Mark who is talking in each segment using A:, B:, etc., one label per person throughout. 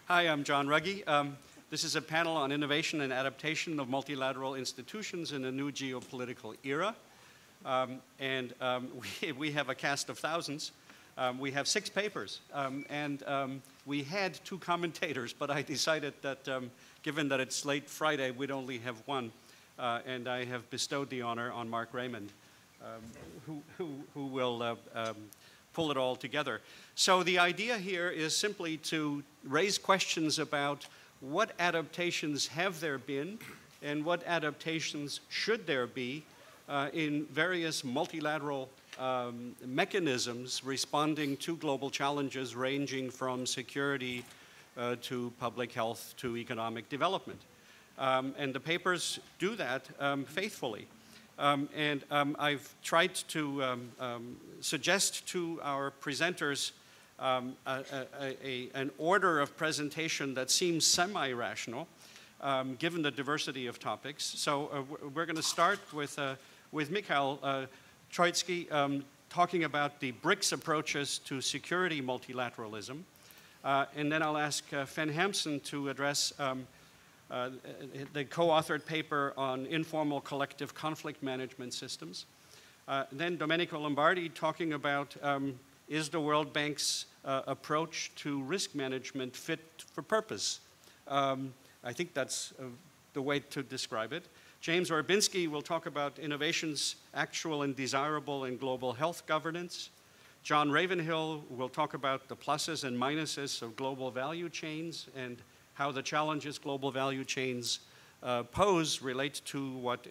A: Hi, I'm John Ruggie. This is a panel on innovation and adaptation of multilateral institutions in a new geopolitical era. We have a cast of thousands. We have 6 papers, we had 2 commentators, but I decided that given that it's late Friday, we'd only have 1, and I have bestowed the honor on Mark Raymond, who will pull it all together. So the idea here is simply to raise questions about what adaptations have there been and what adaptations should there be in various multilateral mechanisms responding to global challenges ranging from security to public health to economic development. And the papers do that faithfully. I've tried to suggest to our presenters an order of presentation that seems semi-rational, given the diversity of topics. So we're going to start with Mikhail Troitsky talking about the BRICS approaches to security multilateralism. And then I'll ask Fen Hampson to address the co-authored paper on informal collective conflict management systems. Then Domenico Lombardi talking about is the World Bank's approach to risk management fit for purpose? I think that's the way to describe it. James Orbinski will talk about innovations actual and desirable in global health governance. John Ravenhill will talk about the pluses and minuses of global value chains and how the challenges global value chains pose relate to what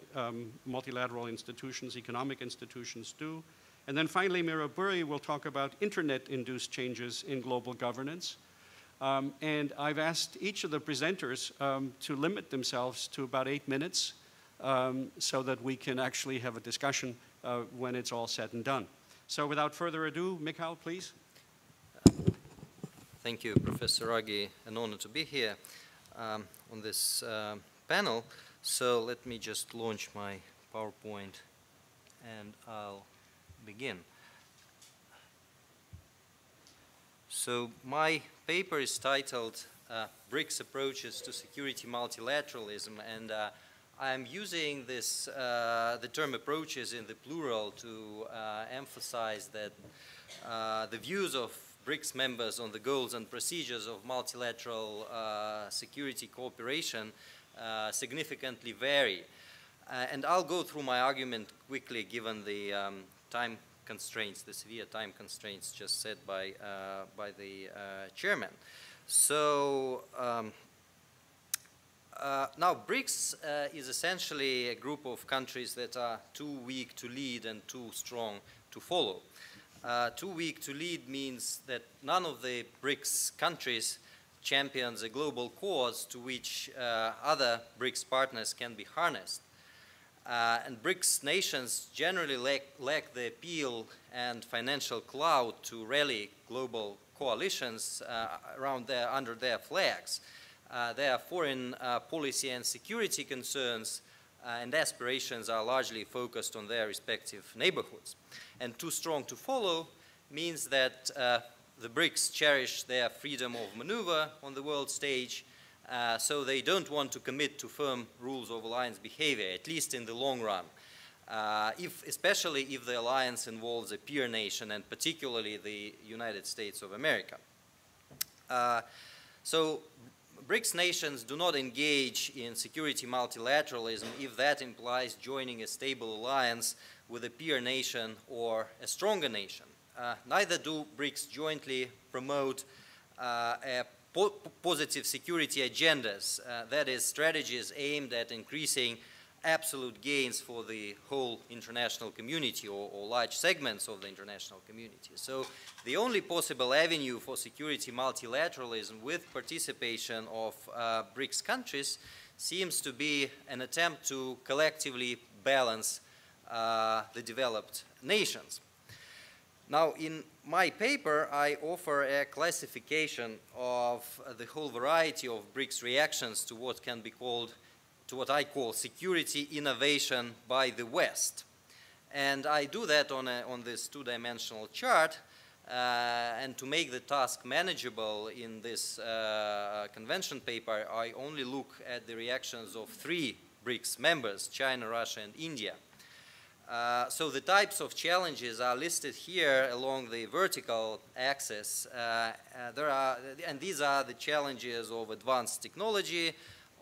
A: multilateral institutions, economic institutions do. And then finally, Mira Burri will talk about internet-induced changes in global governance. And I've asked each of the presenters to limit themselves to about 8 minutes so that we can actually have a discussion when it's all said and done. So without further ado, Mikhail, please.
B: Thank you, Professor Ruggie. An honor to be here on this panel. So let me just launch my PowerPoint and I'll begin. So my paper is titled BRICS Approaches to Security Multilateralism, and I'm using this, the term approaches in the plural to emphasize that the views of BRICS members on the goals and procedures of multilateral security cooperation significantly vary. And I'll go through my argument quickly given the time constraints, the severe time constraints just said by the chairman. So now BRICS is essentially a group of countries that are too weak to lead and too strong to follow. Too weak to lead means that none of the BRICS countries champions a global cause to which other BRICS partners can be harnessed. And BRICS nations generally lack the appeal and financial clout to rally global coalitions under their flags. Their foreign policy and security concerns and aspirations are largely focused on their respective neighborhoods. And too strong to follow means that the BRICS cherish their freedom of maneuver on the world stage, so they don't want to commit to firm rules of alliance behavior, at least in the long run, especially if the alliance involves a peer nation, and particularly the United States of America. So BRICS nations do not engage in security multilateralism if that implies joining a stable alliance with a peer nation or a stronger nation. Neither do BRICS jointly promote positive security agendas, that is, strategies aimed at increasing absolute gains for the whole international community or large segments of the international community. So the only possible avenue for security multilateralism with participation of BRICS countries seems to be an attempt to collectively balance the developed nations. Now, in my paper, I offer a classification of the whole variety of BRICS reactions to what can be called, to what I call security innovation by the West. And I do that on this two-dimensional chart And to make the task manageable in this convention paper, I only look at the reactions of 3 BRICS members, China, Russia, and India. So the types of challenges are listed here along the vertical axis. And these are the challenges of advanced technology,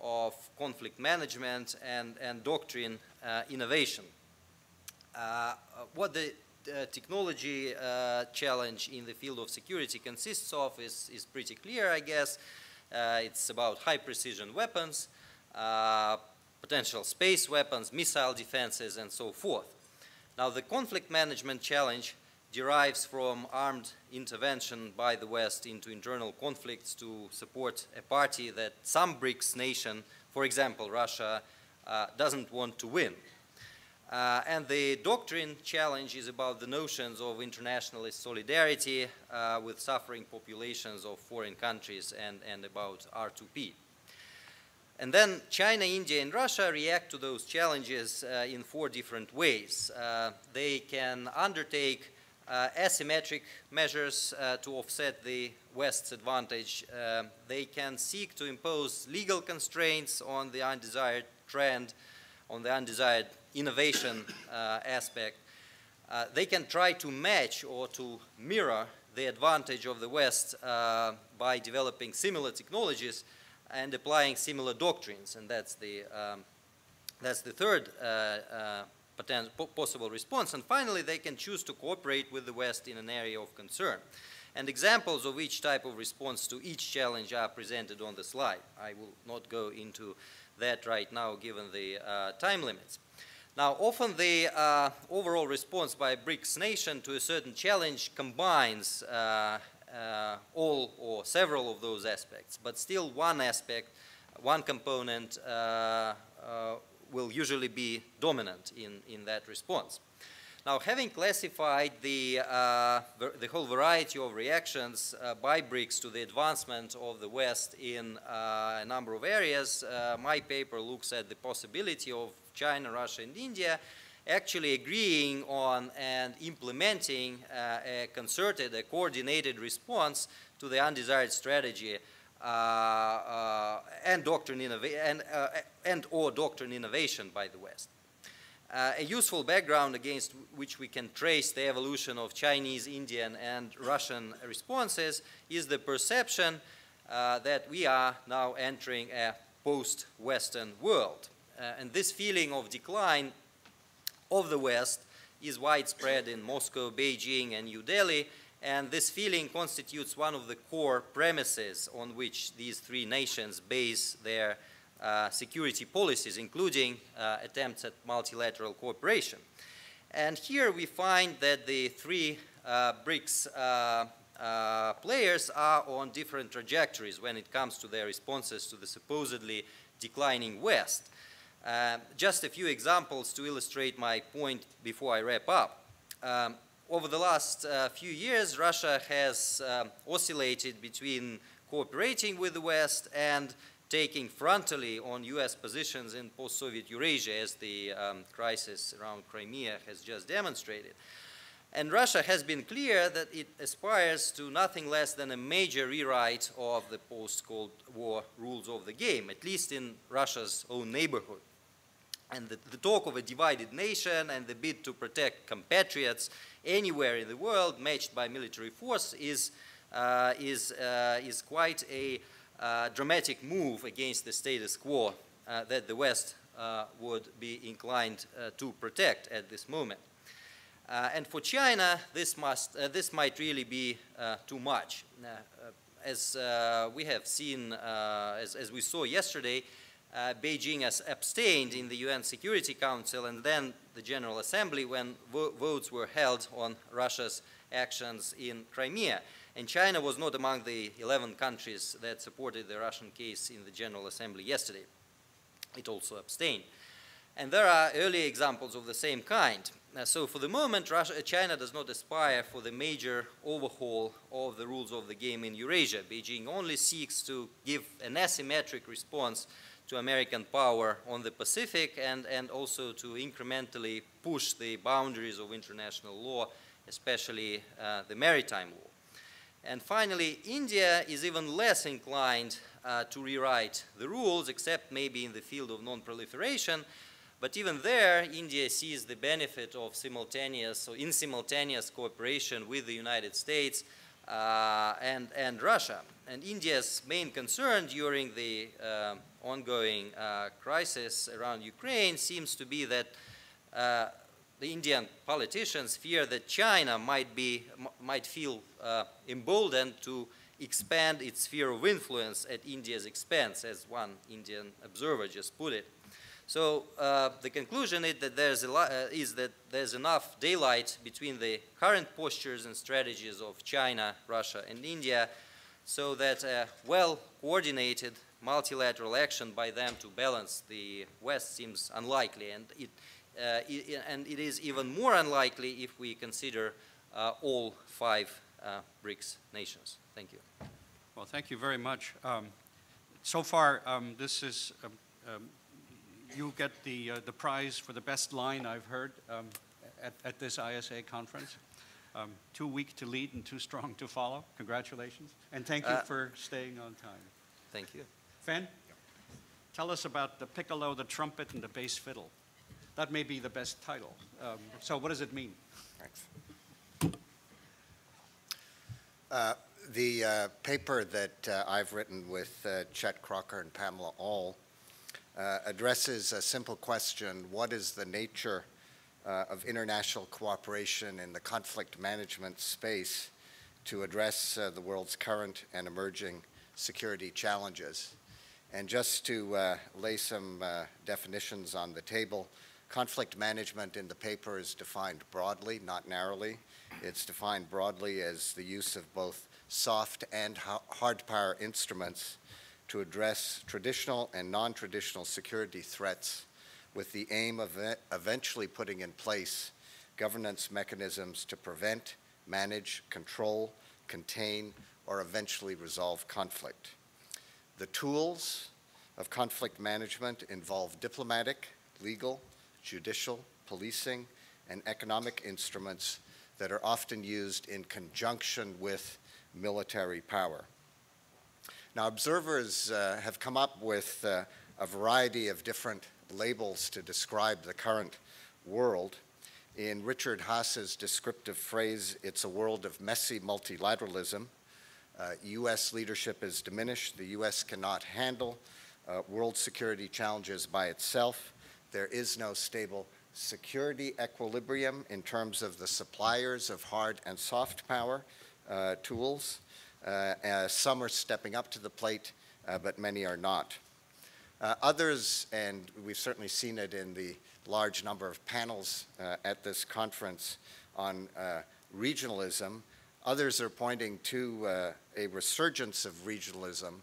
B: of conflict management, and doctrine innovation. What the technology challenge in the field of security consists of is pretty clear, I guess. It's about high-precision weapons, potential space weapons, missile defenses, and so forth. Now, the conflict management challenge derives from armed intervention by the West into internal conflicts to support a party that some BRICS nation, for example, Russia, doesn't want to win. And the doctrine challenge is about the notions of internationalist solidarity with suffering populations of foreign countries and about R2P. And then China, India, and Russia react to those challenges in 4 different ways. They can undertake asymmetric measures to offset the West's advantage. They can seek to impose legal constraints on the undesired trend, on the undesired innovation aspect. They can try to match or to mirror the advantage of the West by developing similar technologies and applying similar doctrines, and that's the third possible response. And finally, they can choose to cooperate with the West in an area of concern. And examples of each type of response to each challenge are presented on the slide. I will not go into that right now, given the time limits. Now, often the overall response by a BRICS nation to a certain challenge combines all or several of those aspects, but still one aspect, one component will usually be dominant in that response. Now, having classified the whole variety of reactions by BRICS to the advancement of the West in a number of areas, my paper looks at the possibility of China, Russia, and India actually agreeing on and implementing a concerted, a coordinated response to the undesired strategy and or doctrine innovation by the West. A useful background against which we can trace the evolution of Chinese, Indian, and Russian responses is the perception that we are now entering a post-Western world. And this feeling of decline of the West is widespread in Moscow, Beijing, and New Delhi, and this feeling constitutes one of the core premises on which these 3 nations base their security policies, including attempts at multilateral cooperation. And here we find that the 3 BRICS players are on different trajectories when it comes to their responses to the supposedly declining West. Just a few examples to illustrate my point before I wrap up. Over the last few years, Russia has oscillated between cooperating with the West and taking frontally on US positions in post-Soviet Eurasia, as the crisis around Crimea has just demonstrated. And Russia has been clear that it aspires to nothing less than a major rewrite of the post-Cold War rules of the game, at least in Russia's own neighborhood. And the talk of a divided nation and the bid to protect compatriots anywhere in the world matched by military force is quite a dramatic move against the status quo that the West would be inclined to protect at this moment. And for China, this might really be too much. As we have seen, as we saw yesterday, Beijing has abstained in the UN Security Council and then the General Assembly when votes were held on Russia's actions in Crimea. And China was not among the 11 countries that supported the Russian case in the General Assembly yesterday. It also abstained. And there are early examples of the same kind. So for the moment, China does not aspire for the major overhaul of the rules of the game in Eurasia. Beijing only seeks to give an asymmetric response to American power on the Pacific and also to incrementally push the boundaries of international law especially the maritime law. And finally, India is even less inclined to rewrite the rules, except maybe in the field of non-proliferation. But even there, India sees the benefit of simultaneous cooperation with the United States and Russia. And India's main concern during the ongoing crisis around Ukraine seems to be that the Indian politicians fear that China might feel emboldened to expand its sphere of influence at India's expense, as one Indian observer just put it. So the conclusion is that there's enough daylight between the current postures and strategies of China, Russia, and India, so that a well-coordinated multilateral action by them to balance the West seems unlikely, and it is even more unlikely if we consider all 5 BRICS nations. Thank you.
A: Well, thank you very much. So far, this is you get the prize for the best line I've heard at this ISA conference. Too weak to lead and too strong to follow. Congratulations, and thank you for staying on time.
B: Thank you.
A: Fen, tell us about the piccolo, the trumpet, and the bass fiddle. That may be the best title. So what does it mean?
C: Thanks. The paper that I've written with Chet Crocker and Pamela All addresses a simple question: what is the nature of international cooperation in the conflict management space to address the world's current and emerging security challenges? And just to lay some definitions on the table, conflict management in the paper is defined broadly, not narrowly. It's defined broadly as the use of both soft and hard power instruments to address traditional and non-traditional security threats with the aim of eventually putting in place governance mechanisms to prevent, manage, control, contain, or eventually resolve conflict. The tools of conflict management involve diplomatic, legal, judicial, policing, and economic instruments that are often used in conjunction with military power. Now, observers have come up with a variety of different labels to describe the current world. In Richard Haas's descriptive phrase, it's a world of messy multilateralism. U.S. leadership is diminished. The U.S. cannot handle world security challenges by itself. There is no stable security equilibrium in terms of the suppliers of hard and soft power tools. Some are stepping up to the plate, but many are not. Others, and we've certainly seen it in the large number of panels at this conference on regionalism, others are pointing to a resurgence of regionalism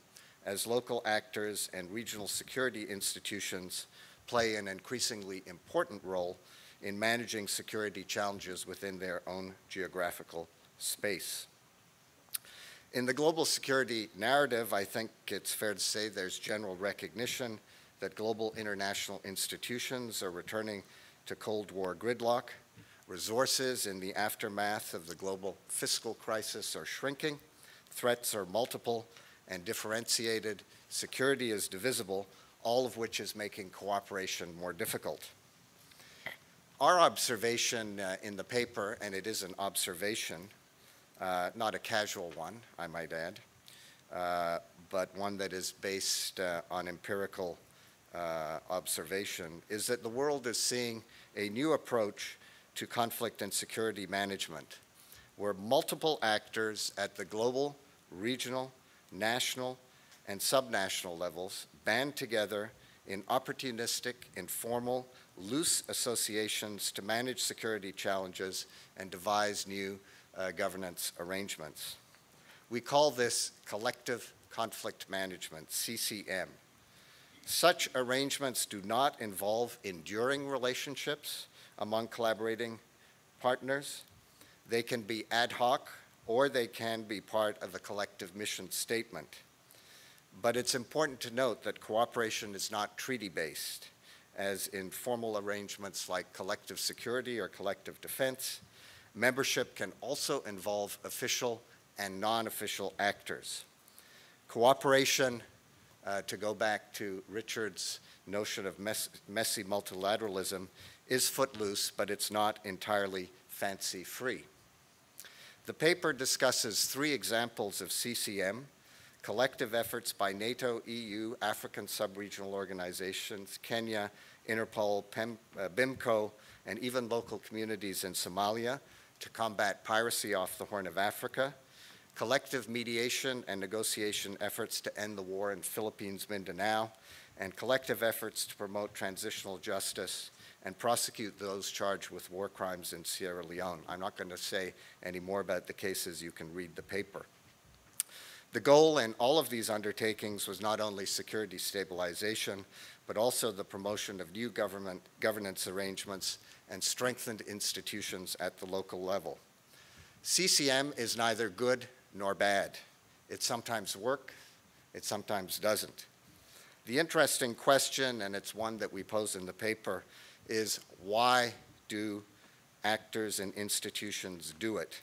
C: as local actors and regional security institutions play an increasingly important role in managing security challenges within their own geographical space. In the global security narrative, I think it's fair to say there's general recognition that global international institutions are returning to Cold War gridlock. Resources in the aftermath of the global fiscal crisis are shrinking. Threats are multiple and differentiated. Security is divisible, all of which is making cooperation more difficult. Our observation in the paper, and it is an observation, not a casual one, I might add, but one that is based on empirical observation, is that the world is seeing a new approach to conflict and security management, where multiple actors at the global, regional, national, and subnational levels band together in opportunistic, informal, loose associations to manage security challenges and devise new governance arrangements. We call this collective conflict management, CCM. Such arrangements do not involve enduring relationships among collaborating partners. They can be ad hoc, or they can be part of a collective mission statement. But it's important to note that cooperation is not treaty-based, as in formal arrangements like collective security or collective defense, Membership can also involve official and non-official actors. Cooperation, to go back to Richard's notion of messy multilateralism, is footloose, but it's not entirely fancy-free. The paper discusses 3 examples of CCM, collective efforts by NATO, EU, African sub-regional organizations, Kenya, Interpol, BIMCO, and even local communities in Somalia to combat piracy off the Horn of Africa, collective mediation and negotiation efforts to end the war in Philippines, Mindanao, and collective efforts to promote transitional justice and prosecute those charged with war crimes in Sierra Leone. I'm not going to say any more about the cases. You can read the paper. The goal in all of these undertakings was not only security stabilization, but also the promotion of new governance arrangements and strengthened institutions at the local level. CCM is neither good nor bad. It sometimes works, it sometimes doesn't. The interesting question, and it's one that we pose in the paper, is why do actors and institutions do it?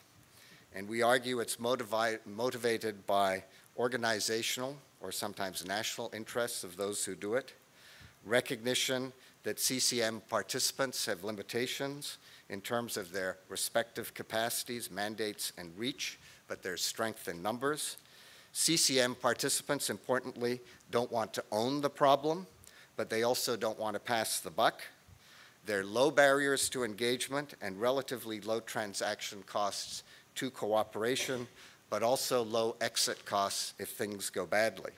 C: And we argue it's motivated by organizational or sometimes national interests of those who do it, recognition that CCM participants have limitations in terms of their respective capacities, mandates, and reach, but there's strength in numbers. CCM participants, importantly, don't want to own the problem, but they also don't want to pass the buck. There are low barriers to engagement and relatively low transaction costs to cooperation, but also low exit costs if things go badly.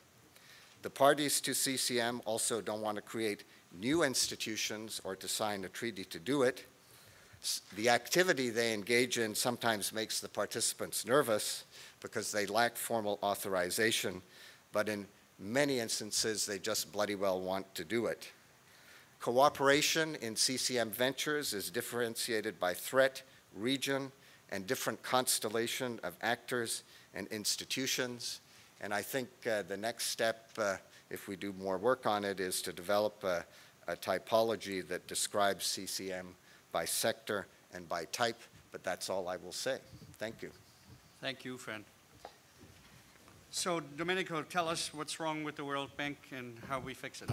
C: The parties to CCM also don't want to create new institutions or to sign a treaty to do it. The activity they engage in sometimes makes the participants nervous because they lack formal authorization, but in many instances they just bloody well want to do it. Cooperation in CCM ventures is differentiated by threat, region, and different constellation of actors and institutions. And I think the next step, if we do more work on it, is to develop a typology that describes CCM by sector and by type, but that's all I will say. Thank you.
A: Thank you, Fran. So, Domenico, tell us what's wrong with the World Bank and how we fix it.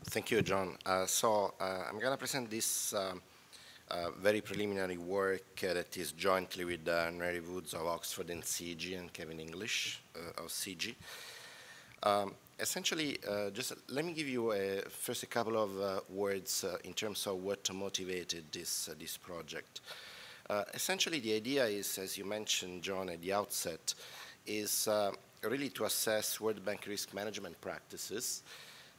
D: Thank you, John. I'm going to present this very preliminary work that is jointly with Mary Woods of Oxford and CIGI and Kevin English of CIGI. Essentially, just let me give you first a couple of words in terms of what motivated this project. Essentially, the idea is, as you mentioned, John, at the outset, is really to assess World Bank risk management practices.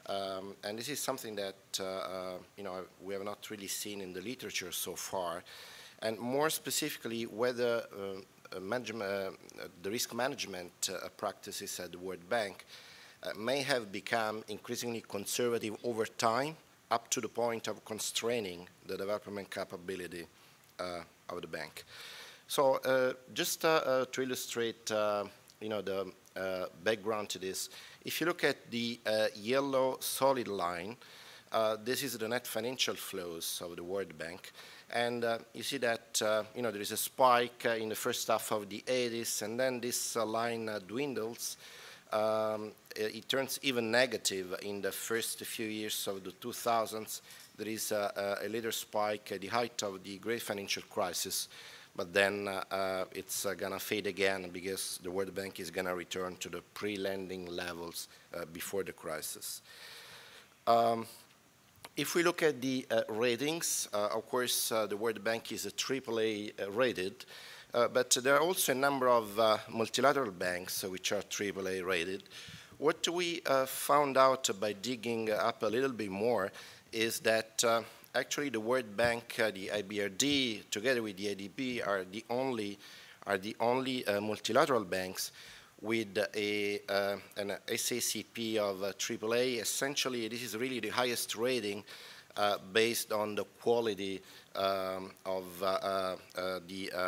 D: And this is something that we have not really seen in the literature so far. And more specifically, whether the risk management practices at the World Bank may have become increasingly conservative over time, up to the point of constraining the development capability of the bank. So just to illustrate, the background to this, if you look at the yellow solid line, this is the net financial flows of the World Bank. And you see that there is a spike in the first half of the 80s, and then this line dwindles. It turns even negative in the first few years of the 2000s. There is a later spike at the height of the great financial crisis, but then it's going to fade again because the World Bank is going to return to the pre-lending levels before the crisis. If we look at the ratings, of course, the World Bank is a AAA rated, but there are also a number of multilateral banks which are AAA rated. What we found out by digging up a little bit more is that actually the World Bank, the IBRD, together with the ADB, are the only multilateral banks with an SACP of AAA. Essentially, this is really the highest rating based on the quality of the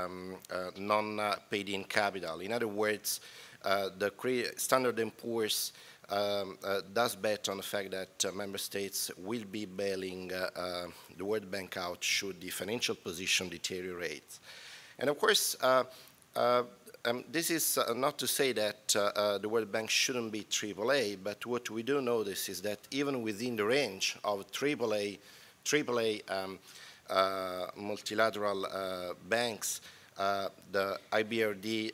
D: non-paid-in capital. In other words, the Standard & Poor's does bet on the fact that member states will be bailing the World Bank out should the financial position deteriorate. And of course, this is not to say that the World Bank shouldn't be AAA, but what we do notice is that even within the range of AAA multilateral banks, the IBRD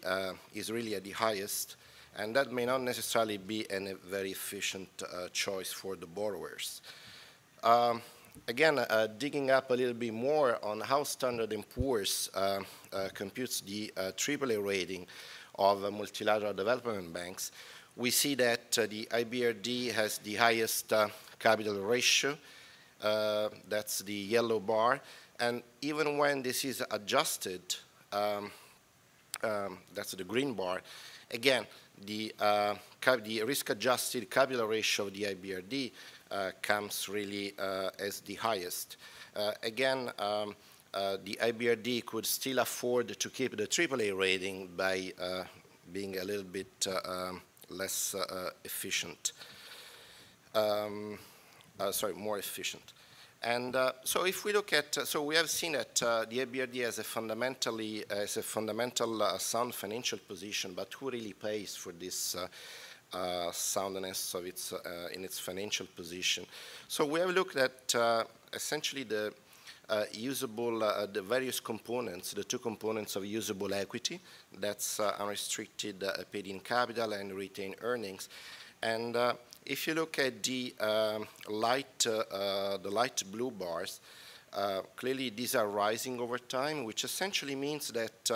D: is really at the highest, and that may not necessarily be a very efficient choice for the borrowers. Again, digging up a little bit more on how Standard & Poor's computes the AAA rating of multilateral development banks, we see that the IBRD has the highest capital ratio. That's the yellow bar. And even when this is adjusted, that's the green bar, again, the risk-adjusted capital ratio of the IBRD comes really as the highest. Again, the IBRD could still afford to keep the AAA rating by being a little bit less efficient. More efficient. And so if we look at, so we have seen that the IBRD has a fundamental sound financial position, but who really pays for this soundness of its in its financial position? So we have looked at essentially the the various components, the two components of usable equity. That's unrestricted paid-in capital and retained earnings. And if you look at the light blue bars, clearly these are rising over time, which essentially means that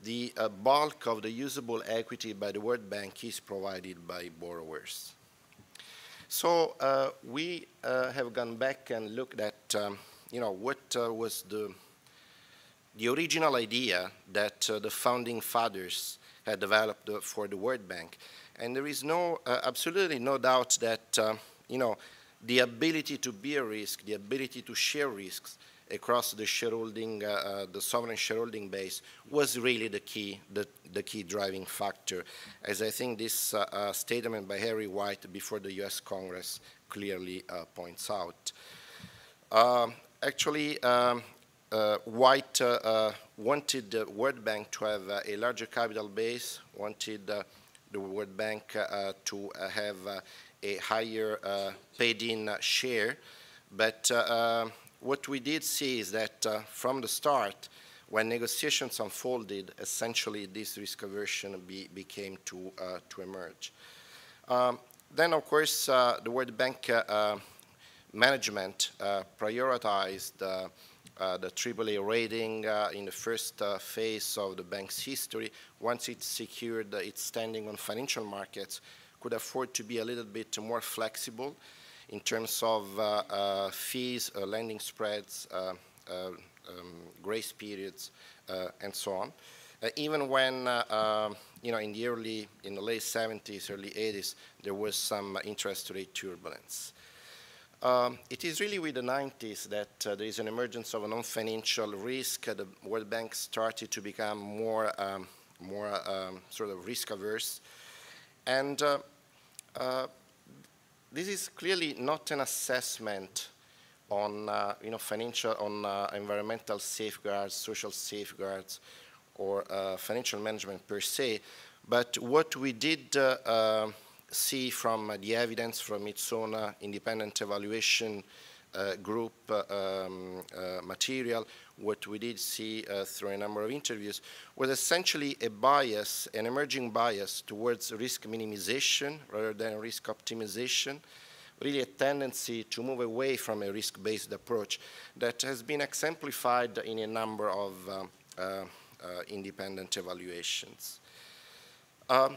D: the bulk of the usable equity by the World Bank is provided by borrowers. So we have gone back and looked at, what was the original idea that the founding fathers had developed for the World Bank. And there is absolutely no doubt that, the ability to bear risk, the ability to share risks across the shareholding, the sovereign shareholding base was really the key driving factor, as I think this statement by Harry White before the US Congress clearly points out. Actually, White wanted the World Bank to have a larger capital base, wanted the World Bank to have a higher paid-in share, but what we did see is that from the start, when negotiations unfolded, essentially this risk aversion became to emerge. Then, of course, the World Bank management prioritized the AAA rating in the first phase of the bank's history. Once it secured its standing on financial markets, could afford to be a little bit more flexible in terms of fees, lending spreads, grace periods, and so on. Even when, in the late 70s, early 80s, there was some interest rate turbulence. It is really with the 90s that there is an emergence of a non-financial risk. The World Bank started to become more sort of risk-averse. And this is clearly not an assessment on, environmental safeguards, social safeguards, or financial management per se. But what we did see from the evidence from its own independent evaluation group material, what we did see through a number of interviews was essentially a bias, an emerging bias towards risk minimization rather than risk optimization, really a tendency to move away from a risk-based approach that has been exemplified in a number of independent evaluations.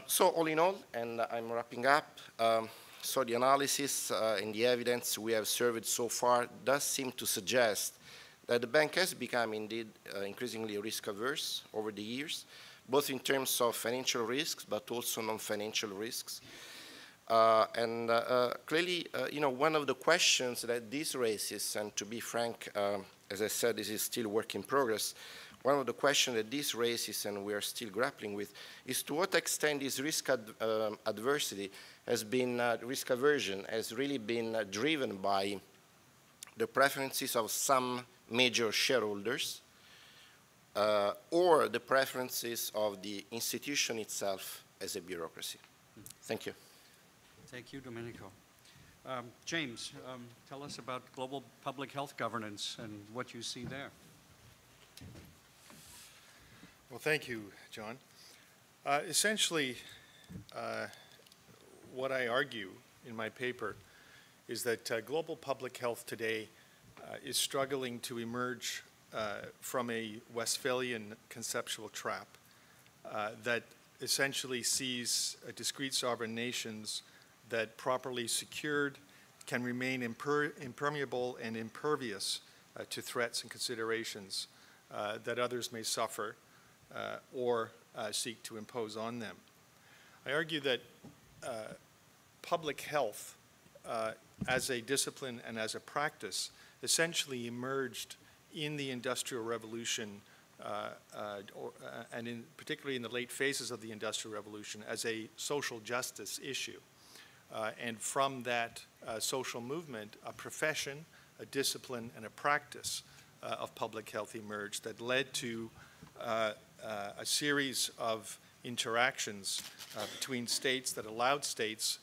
D: So all in all, and I'm wrapping up, so the analysis and the evidence we have observed so far does seem to suggest that the bank has become indeed increasingly risk-averse over the years, both in terms of financial risks, but also non-financial risks. Clearly, one of the questions that this raises, and to be frank, as I said, this is still work in progress, one of the questions that this raises, and we are still grappling with, is to what extent this risk adversity has been, risk aversion has really been driven by the preferences of some major shareholders, or the preferences of the institution itself as a bureaucracy. Thank you.
A: Thank you, Domenico. James, tell us about global public health governance and what you see there.
E: Well, thank you, John. Essentially, what I argue in my paper is that global public health today is struggling to emerge from a Westphalian conceptual trap that essentially sees discrete sovereign nations that properly secured can remain impermeable and impervious to threats and considerations that others may suffer or seek to impose on them. I argue that public health as a discipline and as a practice essentially emerged in the Industrial Revolution and particularly in the late phases of the Industrial Revolution as a social justice issue. And from that social movement, a profession, a discipline, and a practice of public health emerged that led to a series of interactions between states that allowed states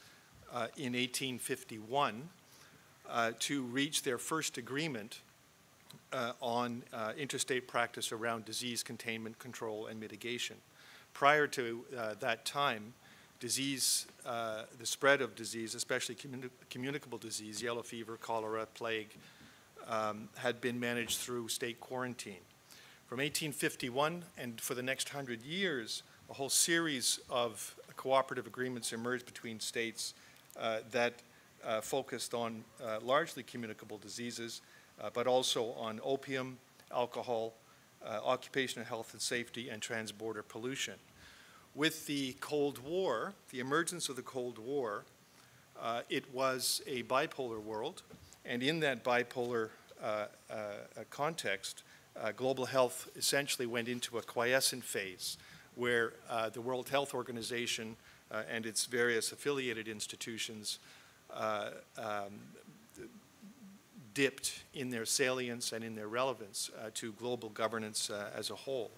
E: in 1851 to reach their first agreement on interstate practice around disease containment, control, and mitigation. Prior to that time, disease, the spread of disease, especially communicable disease, yellow fever, cholera, plague, had been managed through state quarantine. From 1851 and for the next 100 years, a whole series of cooperative agreements emerged between states that focused on largely communicable diseases, but also on opium, alcohol, occupational health and safety, and transborder pollution. With the Cold War, the emergence of the Cold War, it was a bipolar world, and in that bipolar context, global health essentially went into a quiescent phase where the World Health Organization and its various affiliated institutions dipped in their salience and in their relevance to global governance as a whole.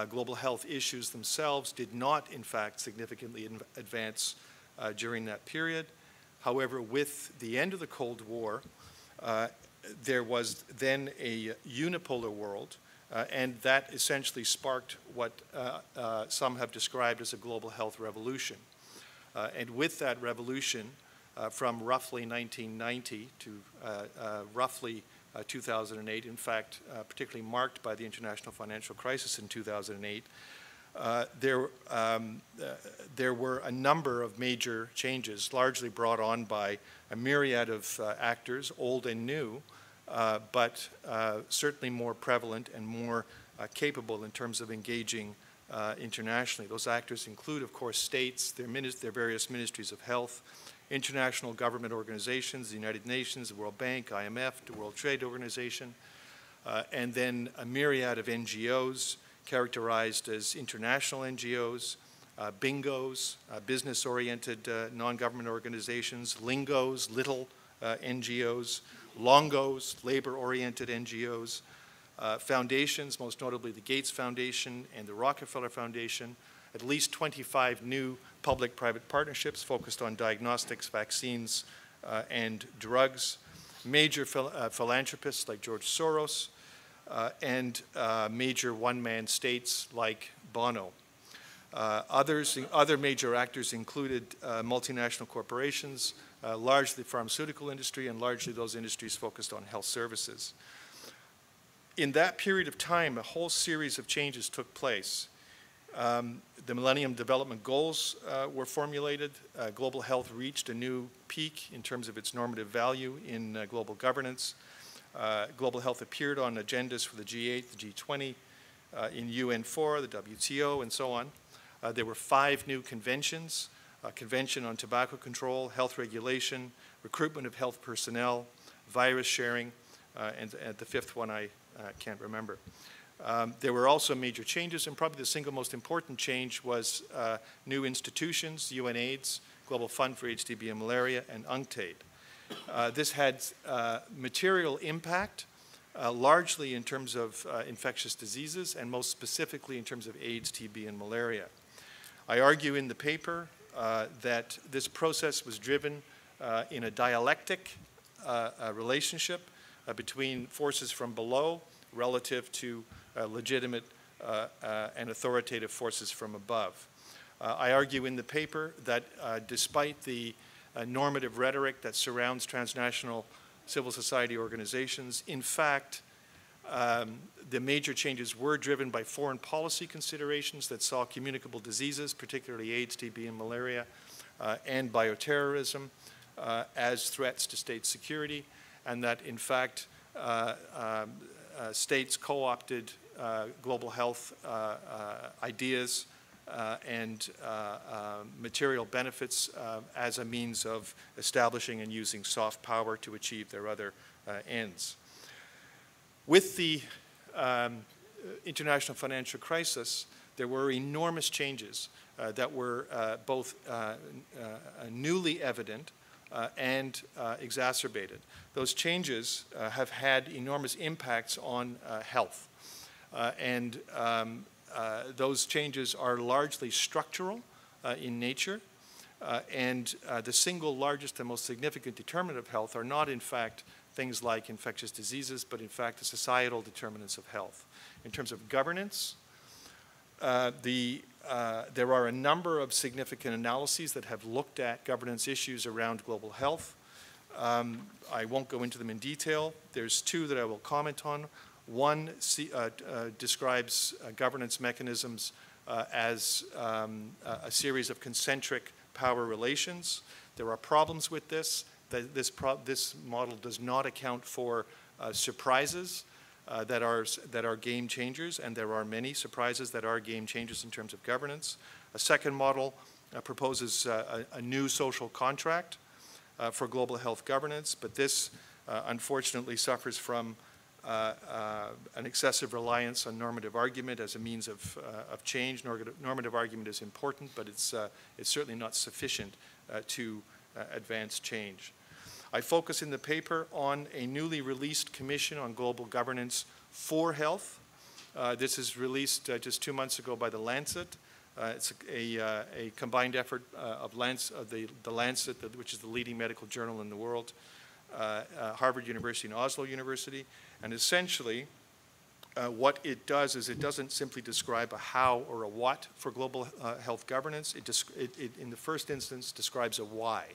E: Global health issues themselves did not, in fact, significantly advance during that period. However, with the end of the Cold War, there was then a unipolar world, and that essentially sparked what some have described as a global health revolution. And with that revolution, from roughly 1990 to roughly 2008, in fact, particularly marked by the international financial crisis in 2008, there were a number of major changes, largely brought on by a myriad of actors, old and new, but certainly more prevalent and more capable in terms of engaging internationally. Those actors include, of course, states, their various ministries of health, international government organizations, the United Nations, the World Bank, IMF, the World Trade Organization, and then a myriad of NGOs characterized as international NGOs, bingos, business-oriented non-government organizations, lingos, little NGOs, longos, labor-oriented NGOs, foundations, most notably the Gates Foundation and the Rockefeller Foundation, at least 25 new public-private partnerships focused on diagnostics, vaccines, and drugs, major philanthropists like George Soros, and major one-man states like Bono. Other major actors included multinational corporations, largely the pharmaceutical industry, and largely those industries focused on health services. In that period of time, a whole series of changes took place. The Millennium Development Goals were formulated. Global health reached a new peak in terms of its normative value in global governance. Global health appeared on agendas for the G8, the G20, in UN4, the WTO, and so on. There were 5 new conventions, a convention on tobacco control, health regulation, recruitment of health personnel, virus sharing, and the 5th one I can't remember. There were also major changes, and probably the single most important change was new institutions, UNAIDS, Global Fund for HTB and Malaria, and UNCTAD. This had material impact largely in terms of infectious diseases and most specifically in terms of AIDS, TB, and malaria. I argue in the paper that this process was driven in a dialectic relationship between forces from below relative to legitimate and authoritative forces from above. I argue in the paper that despite the normative rhetoric that surrounds transnational civil society organizations, in fact, the major changes were driven by foreign policy considerations that saw communicable diseases, particularly AIDS, TB, and malaria, and bioterrorism as threats to state security, and that, in fact, states co-opted global health ideas and material benefits as a means of establishing and using soft power to achieve their other ends. With the international financial crisis, there were enormous changes that were both newly evident and exacerbated. Those changes have had enormous impacts on health. Those changes are largely structural in nature, and the single largest and most significant determinant of health are not, in fact, things like infectious diseases, but in fact the societal determinants of health. In terms of governance, there are a number of significant analyses that have looked at governance issues around global health. I won't go into them in detail. There's two that I will comment on. One describes governance mechanisms as a series of concentric power relations. There are problems with this. This model does not account for surprises that are game changers, and there are many surprises that are game changers in terms of governance. A second model proposes a new social contract for global health governance, but this unfortunately suffers from an excessive reliance on normative argument as a means of change. Normative argument is important, but it's certainly not sufficient to advance change. I focus in the paper on a newly released Commission on Global Governance for Health. This is released just 2 months ago by The Lancet. It's a combined effort of the Lancet, which is the leading medical journal in the world, Harvard University and Oslo University. And essentially, what it does is it doesn't simply describe a how or a what for global health governance. It, in the first instance, describes a why.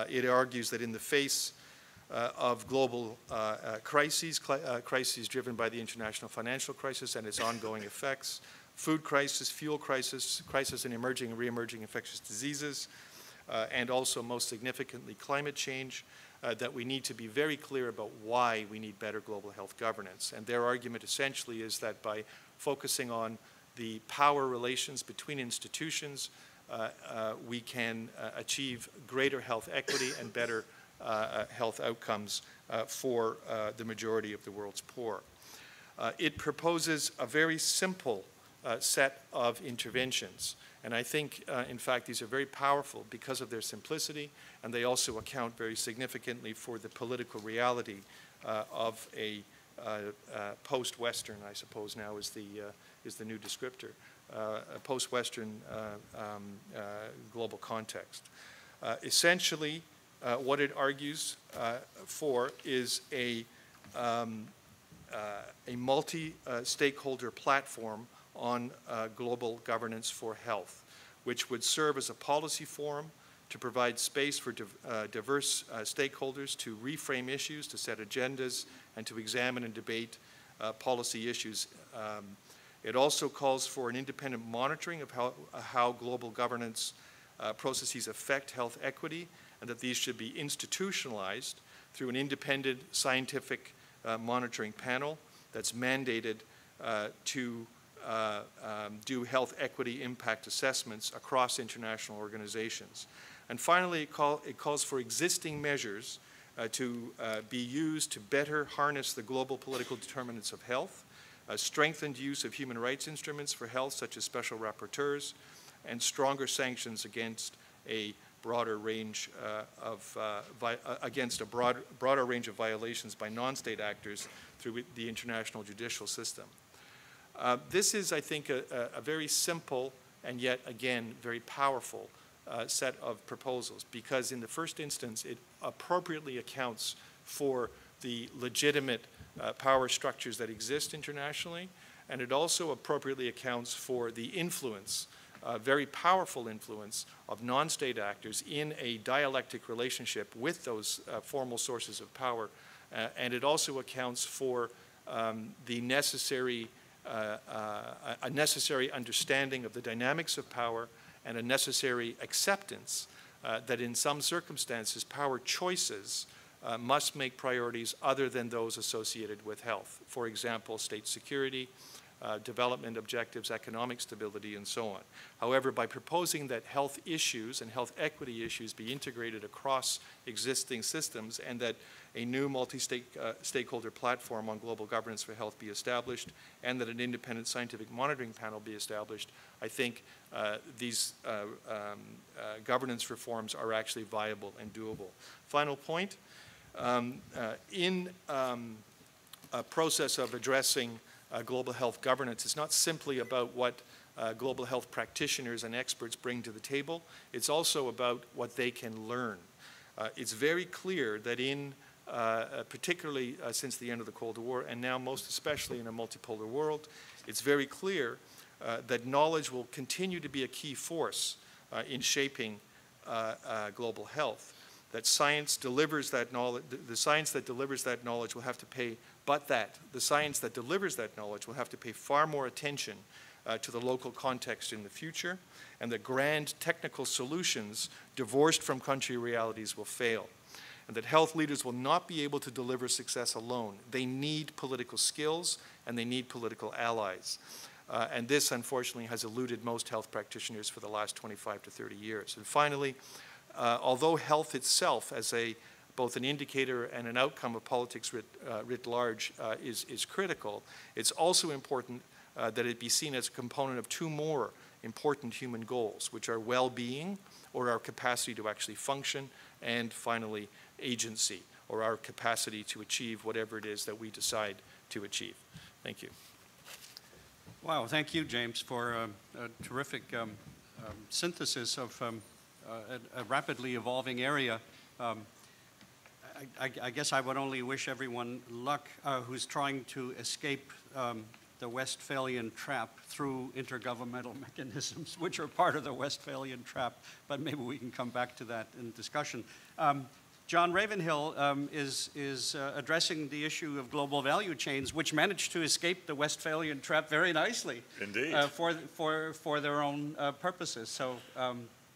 E: It argues that in the face of global crises driven by the international financial crisis and its ongoing effects, food crisis, fuel crisis, crisis in emerging and re-emerging infectious diseases, and also most significantly climate change, that we need to be very clear about why we need better global health governance. And their argument essentially is that by focusing on the power relations between institutions, we can achieve greater health equity and better health outcomes for the majority of the world's poor. It proposes a very simple set of interventions. And I think, in fact, these are very powerful because of their simplicity, and they also account very significantly for the political reality of a post-Western, I suppose now is the new descriptor, a post-Western global context. Essentially, what it argues for is a multi-stakeholder platform on global governance for health, which would serve as a policy forum to provide space for diverse stakeholders to reframe issues, to set agendas, and to examine and debate policy issues. It also calls for an independent monitoring of how global governance processes affect health equity, and that these should be institutionalized through an independent scientific monitoring panel that's mandated to do health equity impact assessments across international organizations. And finally, it calls for existing measures to be used to better harness the global political determinants of health, strengthened use of human rights instruments for health, such as special rapporteurs, and stronger sanctions against a broader range against a broader range of violations by non-state actors through the international judicial system. This is, I think, a very simple and yet, again, very powerful set of proposals, because in the first instance, it appropriately accounts for the legitimate power structures that exist internationally, and it also appropriately accounts for the influence, very powerful influence of non-state actors in a dialectic relationship with those formal sources of power, and it also accounts for the necessary a necessary understanding of the dynamics of power and a necessary acceptance that in some circumstances power choices must make priorities other than those associated with health. For example, state security, development objectives, economic stability, and so on. However, by proposing that health issues and health equity issues be integrated across existing systems and that a new multi-stakeholder platform on global governance for health be established and that an independent scientific monitoring panel be established, I think these governance reforms are actually viable and doable. Final point, in a process of addressing global health governance, it's not simply about what global health practitioners and experts bring to the table. It's also about what they can learn. It's very clear that particularly since the end of the Cold War, and now most especially in a multipolar world, it's very clear that knowledge will continue to be a key force in shaping global health. That science delivers that knowledge, the science that delivers that knowledge will have to pay, the science that delivers that knowledge will have to pay far more attention to the local context in the future, and that grand technical solutions divorced from country realities will fail. And that health leaders will not be able to deliver success alone. They need political skills and they need political allies. And this, unfortunately, has eluded most health practitioners for the last 25 to 30 years. And finally, although health itself as both an indicator and an outcome of politics writ large is critical, it's also important that it be seen as a component of two more important human goals, which are well-being, or our capacity to actually function, and finally, agency, or our capacity to achieve whatever it is that we decide to achieve. Thank you.
A: Wow, thank you, James, for a terrific synthesis of a rapidly evolving area. I guess I would only wish everyone luck who's trying to escape the Westphalian trap through intergovernmental mechanisms, which are part of the Westphalian trap, but maybe we can come back to that in discussion. John Ravenhill is addressing the issue of global value chains, which managed to escape the Westphalian trap very nicely.
F: Indeed.
A: For their own purposes. So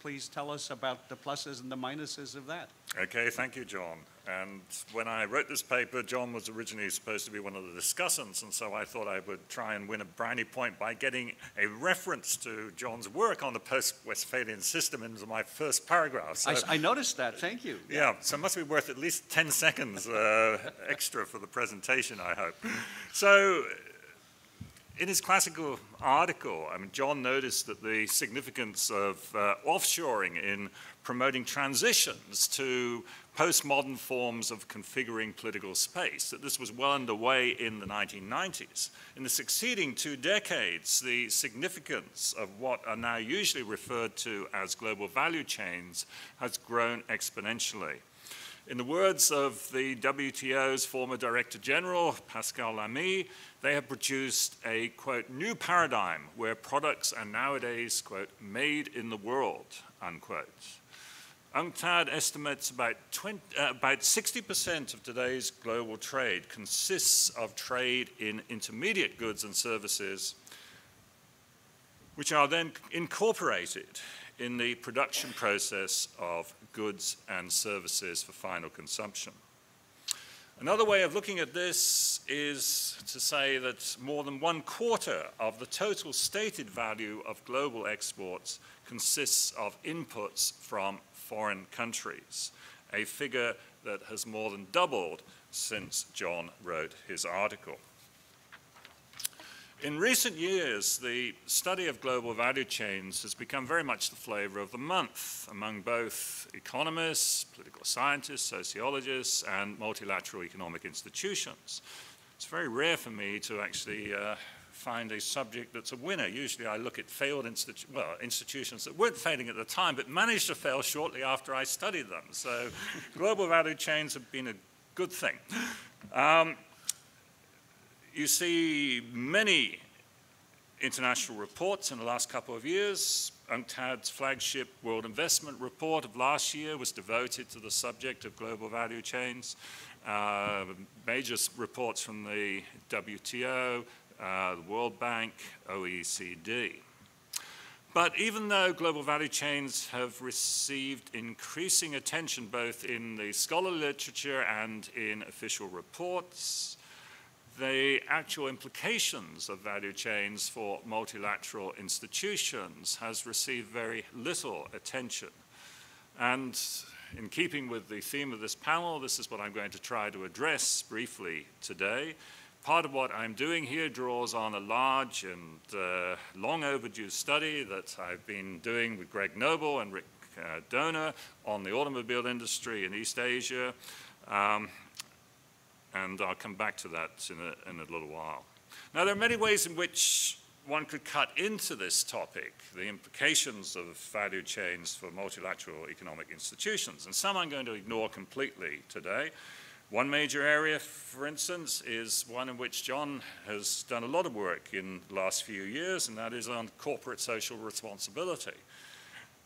A: please tell us about the pluses and the minuses of that.
F: Okay, thank you, John. And when I wrote this paper, John was originally supposed to be one of the discussants, and so I thought I would try and win a brownie point by getting a reference to John's work on the post-Westphalian system into my first paragraph. So,
A: I noticed that, thank you.
F: Yeah, so it must be worth at least 10 seconds extra for the presentation, I hope. So, in his classical article, John noticed that the significance of offshoring in promoting transitions to postmodern forms of configuring political space, that this was well underway in the 1990s. In the succeeding 2 decades, the significance of what are now usually referred to as global value chains has grown exponentially. In the words of the WTO's former Director General, Pascal Lamy, they have produced a, quote, new paradigm where products are nowadays, quote, made in the world, unquote. UNCTAD estimates about 60% of today's global trade consists of trade in intermediate goods and services, which are then incorporated in the production process of goods and services for final consumption. Another way of looking at this is to say that more than 1/4 of the total stated value of global exports consists of inputs from foreign countries, a figure that has more than doubled since John wrote his article. In recent years, the study of global value chains has become very much the flavor of the month among both economists, political scientists, sociologists, and multilateral economic institutions. It's very rare for me to actually find a subject that's a winner. Usually I look at failed institutions that weren't failing at the time, but managed to fail shortly after I studied them. So global value chains have been a good thing. You see many international reports in the last couple of years. UNCTAD's flagship World Investment Report of last year was devoted to the subject of global value chains. Major reports from the WTO, the World Bank, OECD. But even though global value chains have received increasing attention both in the scholarly literature and in official reports, the actual implications of value chains for multilateral institutions has received very little attention. And in keeping with the theme of this panel, this is what I'm going to try to address briefly today. Part of what I'm doing here draws on a large and long overdue study that I've been doing with Greg Noble and Rick Donor on the automobile industry in East Asia. And I'll come back to that in a little while. Now, there are many ways in which one could cut into this topic, the implications of value chains for multilateral economic institutions, and some I'm going to ignore completely today. One major area, for instance, is one in which John has done a lot of work in the last few years, and that is on corporate social responsibility.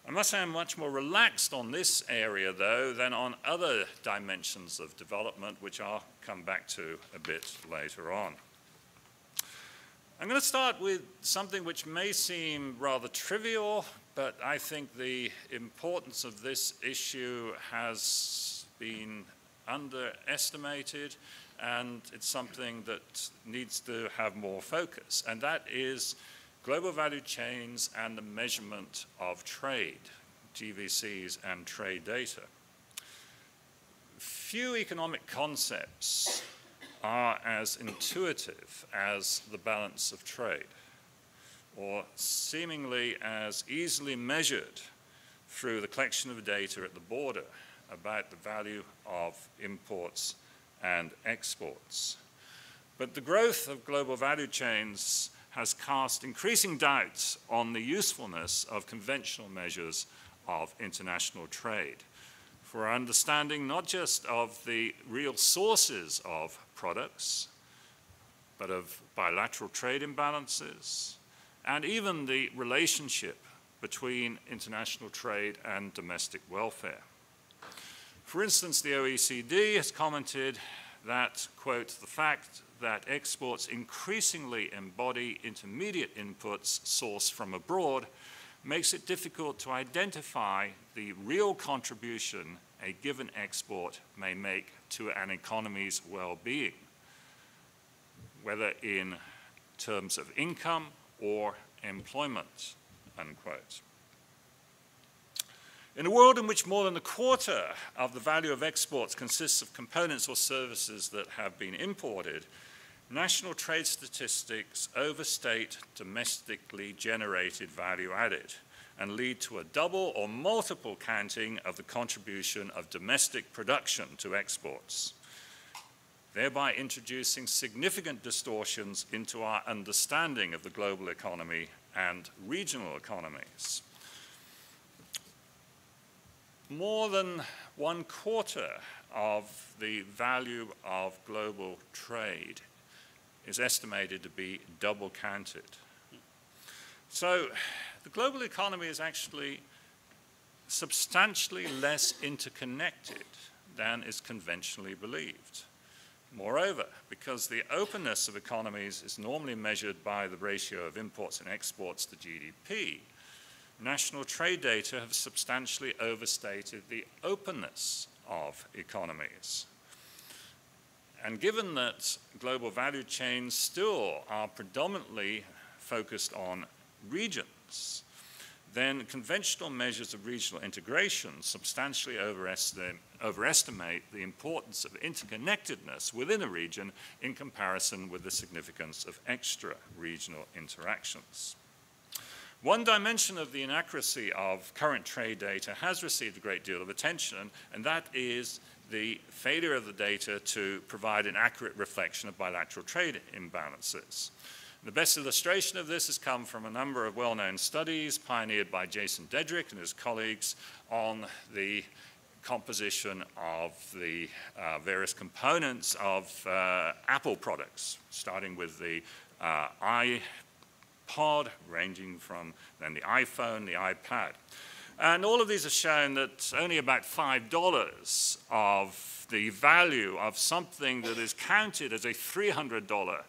F: I must say I'm much more relaxed on this area, though, than on other dimensions of development, which I'll come back to a bit later on. I'm going to start with something which may seem rather trivial, but I think the importance of this issue has been underestimated, and it's something that needs to have more focus, and that is global value chains and the measurement of trade, GVCs and trade data. Few economic concepts are as intuitive as the balance of trade, or seemingly as easily measured through the collection of data at the border about the value of imports and exports. But the growth of global value chains has cast increasing doubts on the usefulness of conventional measures of international trade for understanding not just of the real sources of products, but of bilateral trade imbalances, and even the relationship between international trade and domestic welfare. For instance, the OECD has commented that, quote, the fact that exports increasingly embody intermediate inputs sourced from abroad makes it difficult to identify the real contribution a given export may make to an economy's well-being, whether in terms of income or employment, unquote. In a world in which more than a quarter of the value of exports consists of components or services that have been imported, national trade statistics overstate domestically generated value added and lead to a double or multiple counting of the contribution of domestic production to exports, thereby introducing significant distortions into our understanding of the global economy and regional economies. More than 1/4 of the value of global trade is estimated to be double counted. So the global economy is actually substantially less interconnected than is conventionally believed. Moreover, because the openness of economies is normally measured by the ratio of imports and exports to GDP, national trade data have substantially overstated the openness of economies. And given that global value chains still are predominantly focused on regions, then conventional measures of regional integration substantially overestimate the importance of interconnectedness within a region in comparison with the significance of extra-regional interactions. One dimension of the inaccuracy of current trade data has received a great deal of attention, and that is the failure of the data to provide an accurate reflection of bilateral trade imbalances. The best illustration of this has come from a number of well-known studies pioneered by Jason Dedrick and his colleagues on the composition of the various components of Apple products, starting with the iPod, ranging from then the iPhone, the iPad. And all of these have shown that only about $5 of the value of something that is counted as a $300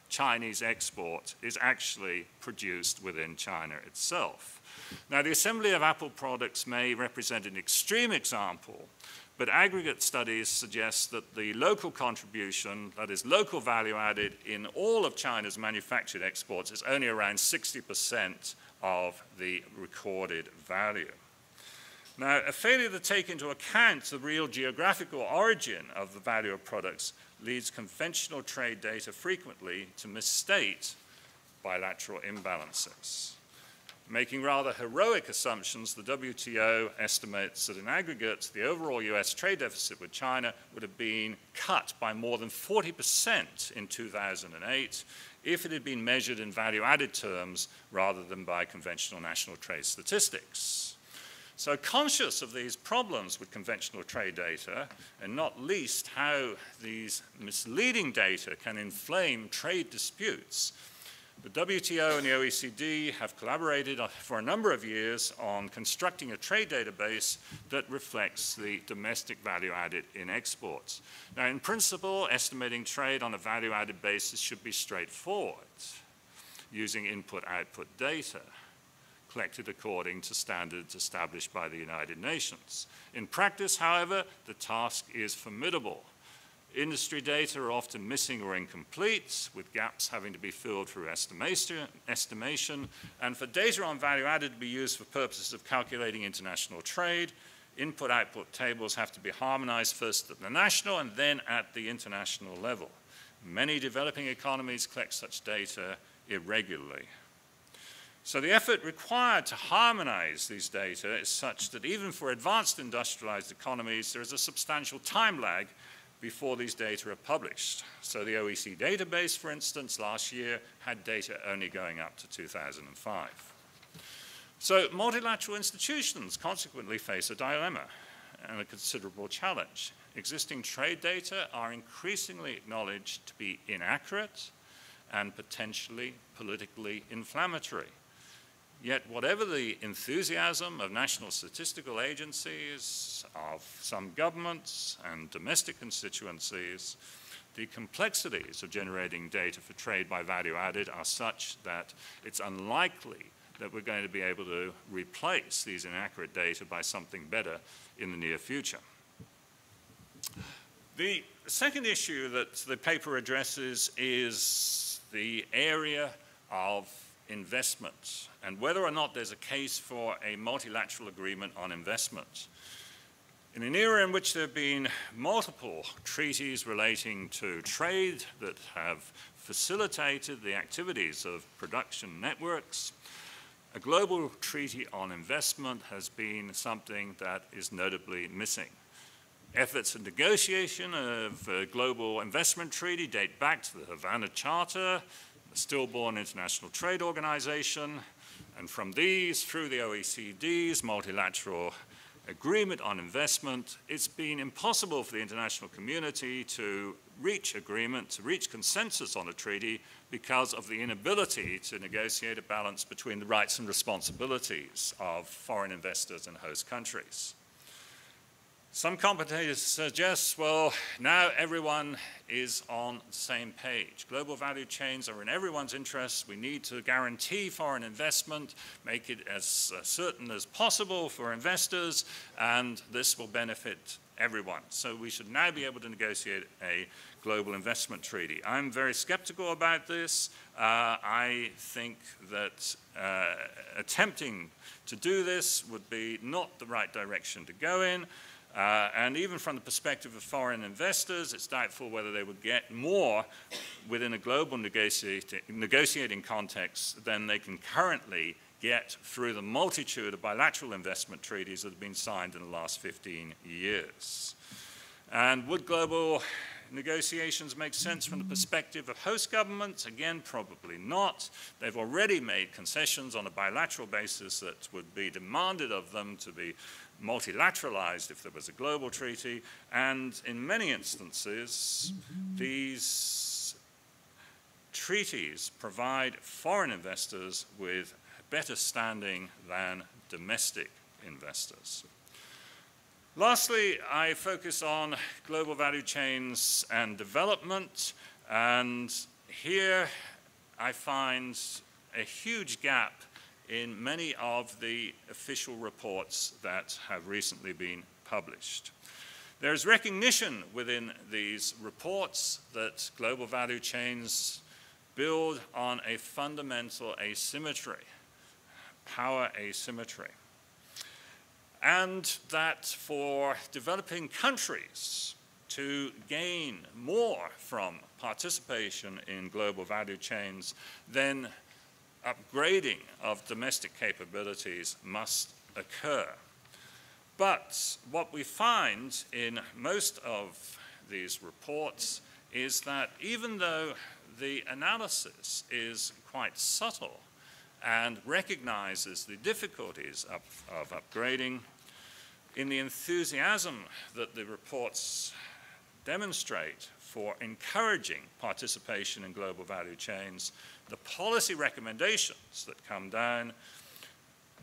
F: Chinese export is actually produced within China itself. Now, the assembly of Apple products may represent an extreme example, but aggregate studies suggest that the local contribution, that is local value added in all of China's manufactured exports, is only around 60% of the recorded value. Now, a failure to take into account the real geographical origin of the value of products leads conventional trade data frequently to misstate bilateral imbalances. Making rather heroic assumptions, the WTO estimates that in aggregate, the overall US trade deficit with China would have been cut by more than 40% in 2008 if it had been measured in value-added terms rather than by conventional national trade statistics. So conscious of these problems with conventional trade data, and not least how these misleading data can inflame trade disputes, the WTO and the OECD have collaborated for a number of years on constructing a trade database that reflects the domestic value added in exports. Now, in principle, estimating trade on a value-added basis should be straightforward, using input-output data collected according to standards established by the United Nations. In practice, however, the task is formidable. Industry data are often missing or incomplete, with gaps having to be filled through estimation, and for data on value added to be used for purposes of calculating international trade, input-output tables have to be harmonized first at the national and then at the international level. Many developing economies collect such data irregularly. So the effort required to harmonize these data is such that even for advanced industrialized economies, there is a substantial time lag before these data are published. So the OECD database, for instance, last year had data only going up to 2005. So multilateral institutions consequently face a dilemma and a considerable challenge. Existing trade data are increasingly acknowledged to be inaccurate and potentially politically inflammatory. Yet whatever the enthusiasm of national statistical agencies, of some governments and domestic constituencies, the complexities of generating data for trade by value added are such that it's unlikely that we're going to be able to replace these inaccurate data by something better in the near future. The second issue that the paper addresses is the area of investment and whether or not there's a case for a multilateral agreement on investment. In an era in which there have been multiple treaties relating to trade that have facilitated the activities of production networks, a global treaty on investment has been something that is notably missing. Efforts at negotiation of a global investment treaty date back to the Havana Charter, the stillborn International Trade Organization, and from these through the OECD's multilateral agreement on investment, it's been impossible for the international community to reach agreement, to reach consensus on a treaty because of the inability to negotiate a balance between the rights and responsibilities of foreign investors and host countries. Some commentators suggest, well, now everyone is on the same page. Global value chains are in everyone's interests. We need to guarantee foreign investment, make it as certain as possible for investors, and this will benefit everyone. So we should now be able to negotiate a global investment treaty. I'm very skeptical about this. I think that attempting to do this would be not the right direction to go in. And even from the perspective of foreign investors, it's doubtful whether they would get more within a global negotiating context than they can currently get through the multitude of bilateral investment treaties that have been signed in the last 15 years. And would global negotiations make sense from the perspective of host governments? Again, probably not. They've already made concessions on a bilateral basis that would be demanded of them to be multilateralized if there was a global treaty, and in many instances, these treaties provide foreign investors with better standing than domestic investors. Lastly, I focus on global value chains and development, and here I find a huge gap in many of the official reports that have recently been published. There is recognition within these reports that global value chains build on a fundamental asymmetry, power asymmetry, and that for developing countries to gain more from participation in global value chains, then upgrading of domestic capabilities must occur. But what we find in most of these reports is that even though the analysis is quite subtle and recognizes the difficulties of upgrading, in the enthusiasm that the reports demonstrate for encouraging participation in global value chains, the policy recommendations that come down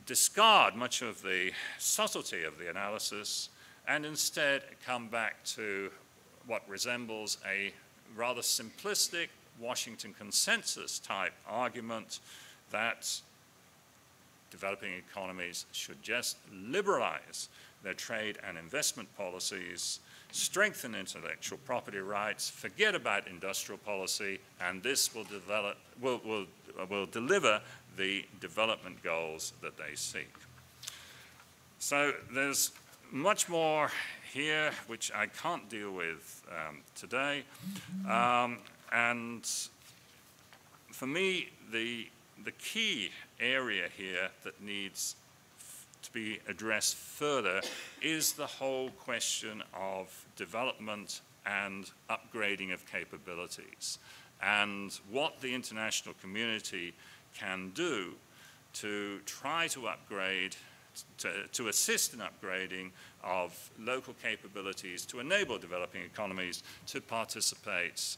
F: discard much of the subtlety of the analysis and instead come back to what resembles a rather simplistic Washington consensus type argument that developing economies should just liberalize their trade and investment policies, strengthen intellectual property rights, forget about industrial policy, and this will deliver the development goals that they seek. So there's much more here which I can't deal with today. And for me, the key area here that needs to be addressed further is the whole question of development and upgrading of capabilities, and what the international community can do to try to upgrade, to assist in upgrading of local capabilities to enable developing economies to participate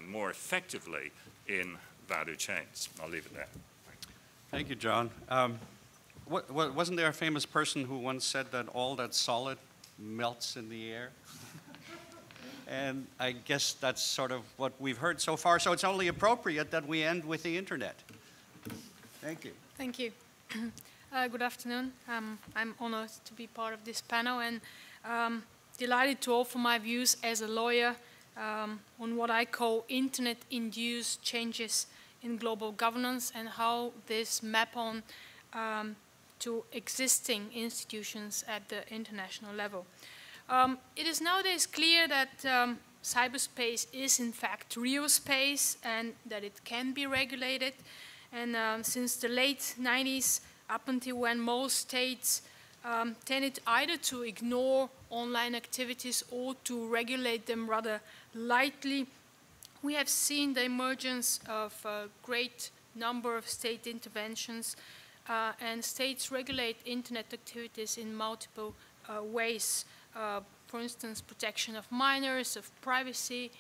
F: more effectively in value chains. I'll leave it there.
A: Thank you, John. Wasn't there a famous person who once said that all that's solid melts in the air? And I guess that's sort of what we've heard so far, so it's only appropriate that we end with the internet. Thank you.
G: Thank you. Good afternoon. I'm honored to be part of this panel and delighted to offer my views as a lawyer on what I call internet-induced changes in global governance and how this map on to existing institutions at the international level. It is nowadays clear that cyberspace is in fact real space and that it can be regulated. And since the late 90s, up until when most states tended either to ignore online activities or to regulate them rather lightly, we have seen the emergence of a great number of state interventions, and states regulate internet activities in multiple ways. For instance, protection of minors, of privacy,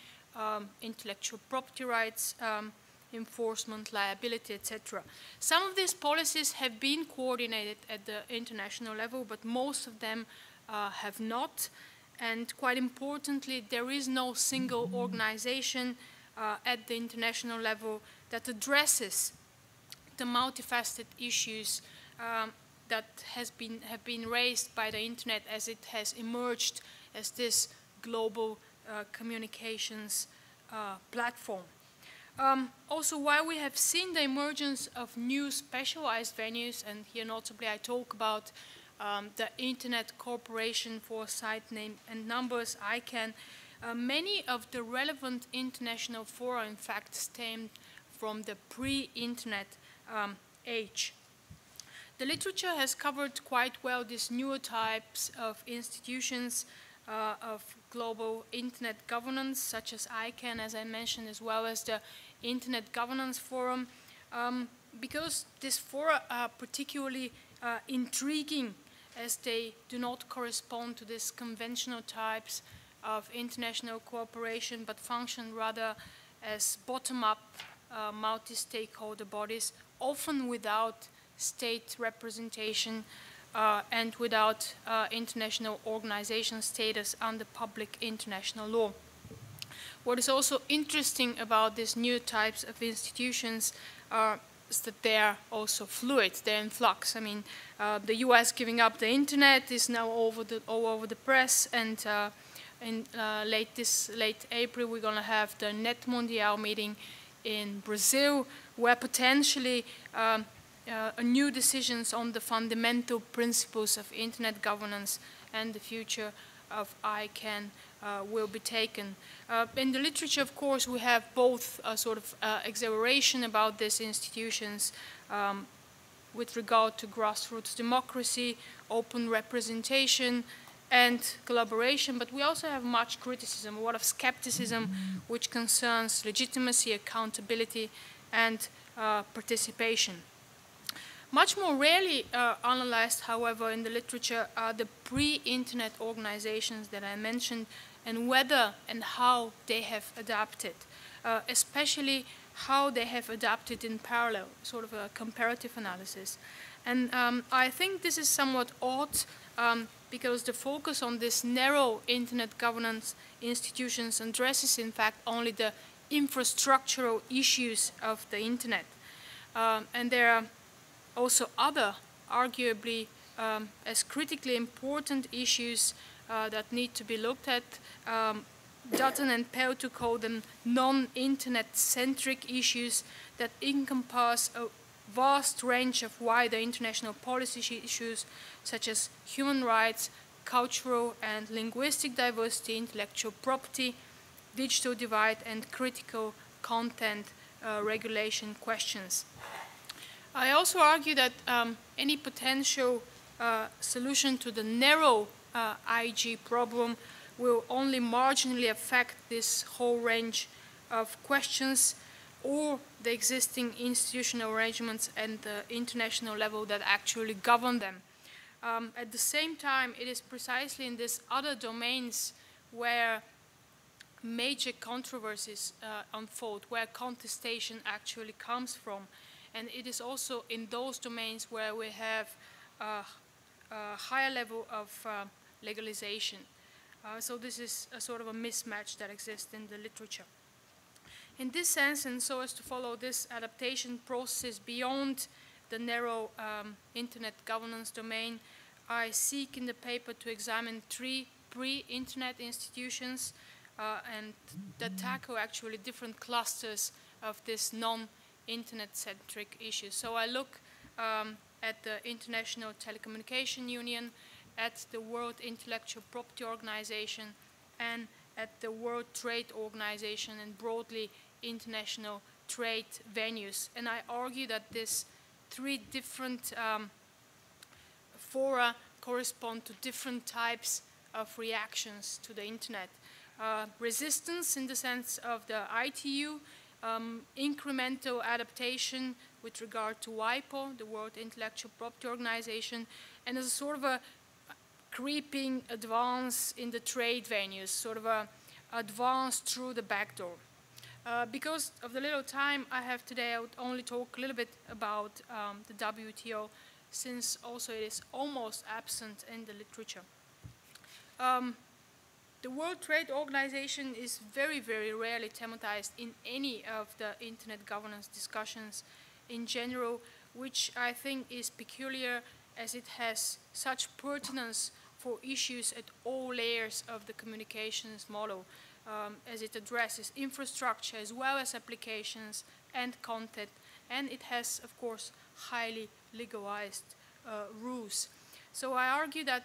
G: intellectual property rights, enforcement, liability, etc. Some of these policies have been coordinated at the international level, but most of them have not. And quite importantly, there is no single organization at the international level that addresses the multifaceted issues that have been raised by the internet as it has emerged as this global communications platform. Also, while we have seen the emergence of new specialized venues, and here notably I talk about the Internet Corporation for Site Name and Numbers, ICANN, many of the relevant international fora, in fact, stemmed from the pre-internet age. The literature has covered quite well these newer types of institutions of global internet governance, such as ICANN, as I mentioned, as well as the Internet Governance Forum, because these fora are particularly intriguing as they do not correspond to these conventional types of international cooperation, but function rather as bottom-up multi-stakeholder bodies, often without state representation and without international organization status under public international law. What is also interesting about these new types of institutions is that they are also fluid, they're in flux. I mean, the US giving up the internet is now all over the press, and in late April we're going to have the Net Mundial meeting in Brazil, where potentially new decisions on the fundamental principles of internet governance and the future of ICANN will be taken. In the literature, of course, we have both a sort of exhilaration about these institutions with regard to grassroots democracy, open representation, and collaboration, but we also have much criticism, a lot of skepticism, which concerns legitimacy, accountability, and participation. Much more rarely analyzed, however, in the literature are the pre-internet organizations that I mentioned, and whether and how they have adapted, especially how they have adapted in parallel, sort of a comparative analysis. And I think this is somewhat odd because the focus on this narrow internet governance institutions addresses, in fact, only the infrastructural issues of the internet. And there are also other, arguably as critically important issues that need to be looked at. Dutton and Pelto call them non-internet-centric issues that encompass a vast range of wider international policy issues such as human rights, cultural and linguistic diversity, intellectual property, digital divide, and critical content regulation questions. I also argue that any potential solution to the narrow IG problem will only marginally affect this whole range of questions or the existing institutional arrangements and the international level that actually govern them. At the same time, it is precisely in these other domains where major controversies unfold, where contestation actually comes from. And it is also in those domains where we have a higher level of legalization. So this is a sort of a mismatch that exists in the literature. In this sense, and so as to follow this adaptation process beyond the narrow internet governance domain, I seek in the paper to examine 3 pre-internet institutions and that tackle actually different clusters of this non-internet-centric issues. So I look at the International Telecommunication Union, at the World Intellectual Property Organization, and at the World Trade Organization, and broadly international trade venues. And I argue that these 3 different fora correspond to different types of reactions to the internet. Resistance in the sense of the ITU, incremental adaptation with regard to WIPO, the World Intellectual Property Organization, and as a sort of a creeping advance in the trade venues, sort of a advance through the back door. Because of the little time I have today, I would only talk a little bit about the WTO, since also it is almost absent in the literature. The World Trade Organization is very, very rarely thematized in any of the internet governance discussions in general, which I think is peculiar as it has such pertinence for issues at all layers of the communications model, as it addresses infrastructure as well as applications and content, and it has, of course, highly legalized rules. So I argue that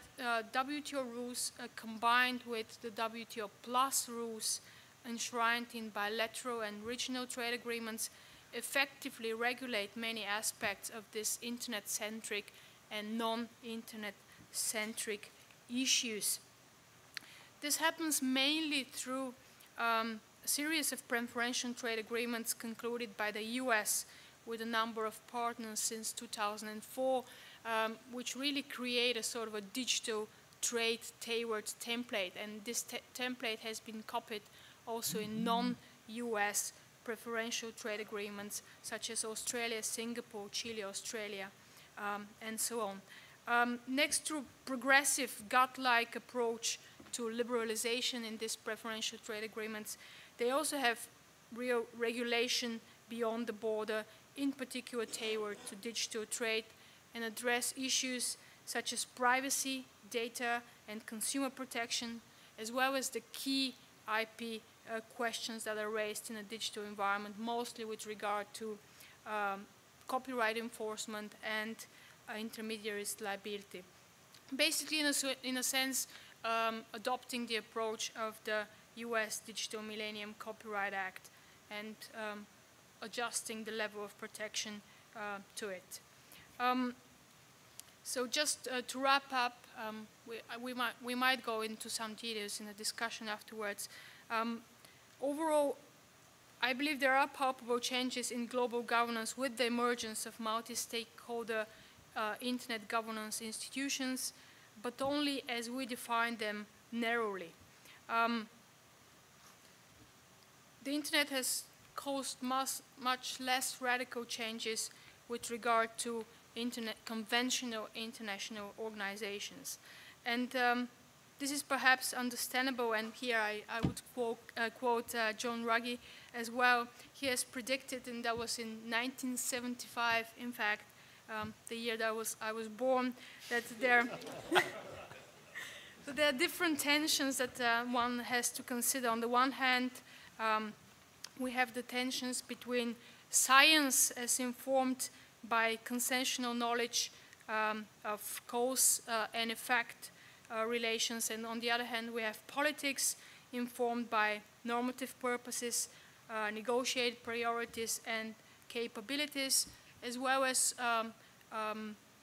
G: WTO rules combined with the WTO plus rules enshrined in bilateral and regional trade agreements effectively regulate many aspects of this internet-centric and non-internet-centric issues. This happens mainly through a series of preferential trade agreements concluded by the US with a number of partners since 2004, which really create a sort of a digital trade tailored template. And this template has been copied also in non-US preferential trade agreements such as Australia, Singapore, Chile, Australia, and so on. Next to progressive gut-like approach to liberalization in these preferential trade agreements, they also have real regulation beyond the border, in particular tailored to digital trade, and address issues such as privacy, data, and consumer protection, as well as the key IP questions that are raised in a digital environment, mostly with regard to copyright enforcement and intermediaries' liability. Basically, in a sense, adopting the approach of the US Digital Millennium Copyright Act and adjusting the level of protection to it. So just to wrap up, we might go into some details in the discussion afterwards. Overall, I believe there are palpable changes in global governance with the emergence of multi-stakeholder internet governance institutions, but only as we define them narrowly. The internet has caused much less radical changes with regard to conventional international organizations. And this is perhaps understandable, and here I would quote John Ruggie as well. He has predicted, and that was in 1975, in fact, the year that I was born, that there are different tensions that one has to consider. On the one hand, we have the tensions between science as informed by consensual knowledge of cause and effect relations, and on the other hand, we have politics informed by normative purposes, negotiated priorities and capabilities, as well as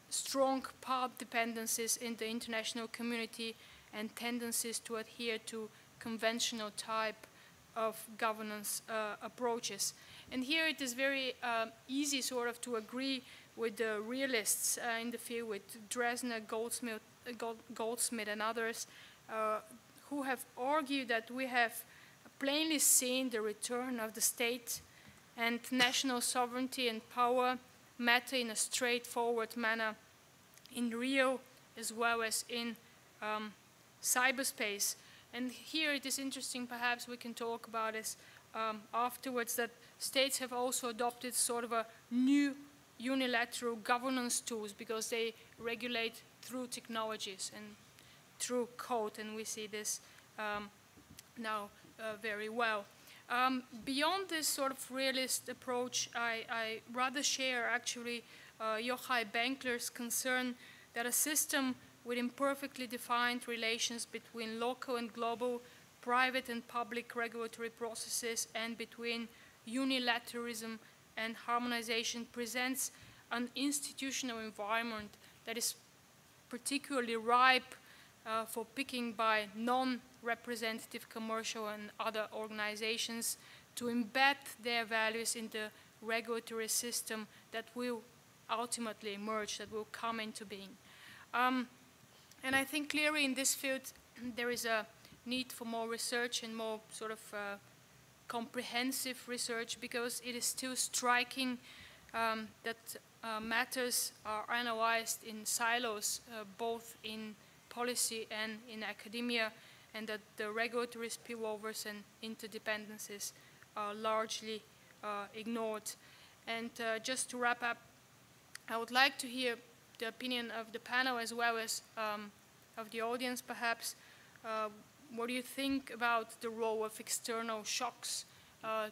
G: strong power dependencies in the international community and tendencies to adhere to conventional type of governance approaches. And here it is very easy sort of to agree with the realists in the field, with Dresner, Goldsmith and others, who have argued that we have plainly seen the return of the state and national sovereignty and power matter in a straightforward manner in real as well as in cyberspace. And here it is interesting, perhaps we can talk about this afterwards, that states have also adopted sort of a new unilateral governance tools because they regulate through technologies and through code, and we see this now very well. Beyond this sort of realist approach, I rather share actually Yochai Benkler's concern that a system with imperfectly defined relations between local and global, private and public regulatory processes, and between unilateralism and harmonization presents an institutional environment that is particularly ripe for picking by non-representative commercial and other organizations to embed their values in the regulatory system that will ultimately emerge, that will come into being. And I think clearly in this field there is a need for more research and more sort of comprehensive research, because it is still striking that matters are analyzed in silos, both in policy and in academia, and that the regulatory spillovers and interdependencies are largely ignored. And just to wrap up, I would like to hear the opinion of the panel as well as of the audience, perhaps. What do you think about the role of external shocks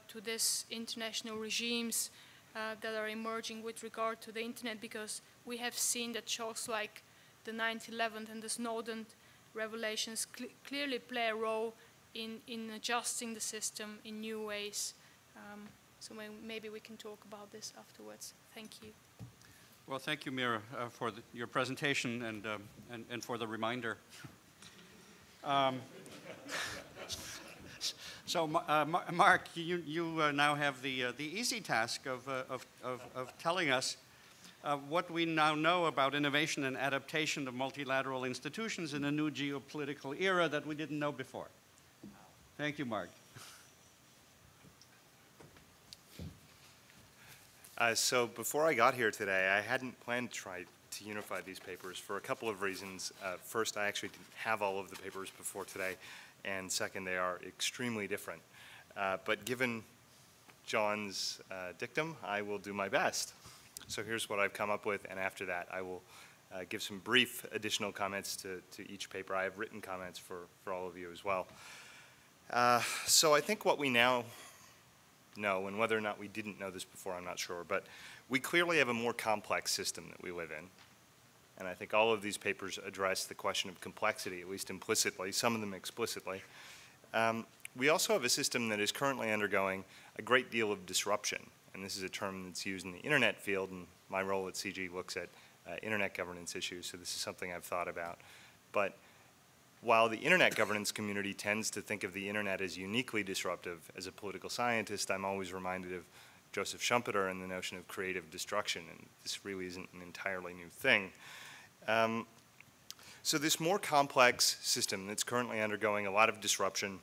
G: to these international regimes that are emerging with regard to the internet? Because we have seen that shocks like the 9/11 and the Snowden revelations clearly play a role in adjusting the system in new ways. So maybe we can talk about this afterwards. Thank you.
A: Well, thank you, Mira, for your presentation and for the reminder. So, Mark, you now have the easy task of telling us what we now know about innovation and adaptation of multilateral institutions in a new geopolitical era that we didn't know before. Thank you, Mark.
H: So before I got here today, I hadn't planned to try to unify these papers for a couple of reasons. First, I actually didn't have all of the papers before today, and second, they are extremely different. But given John's dictum, I will do my best. So here's what I've come up with, and after that, I will give some brief additional comments to each paper. I have written comments for all of you as well. So I think what we now know, and whether or not we didn't know this before, I'm not sure, but we clearly have a more complex system that we live in. And I think all of these papers address the question of complexity, at least implicitly, some of them explicitly. We also have a system that is currently undergoing a great deal of disruption. And this is a term that's used in the internet field, and my role at CIGI looks at internet governance issues, so this is something I've thought about. But while the internet governance community tends to think of the internet as uniquely disruptive, as a political scientist, I'm always reminded of Joseph Schumpeter and the notion of creative destruction, and this really isn't an entirely new thing. So this more complex system that's currently undergoing a lot of disruption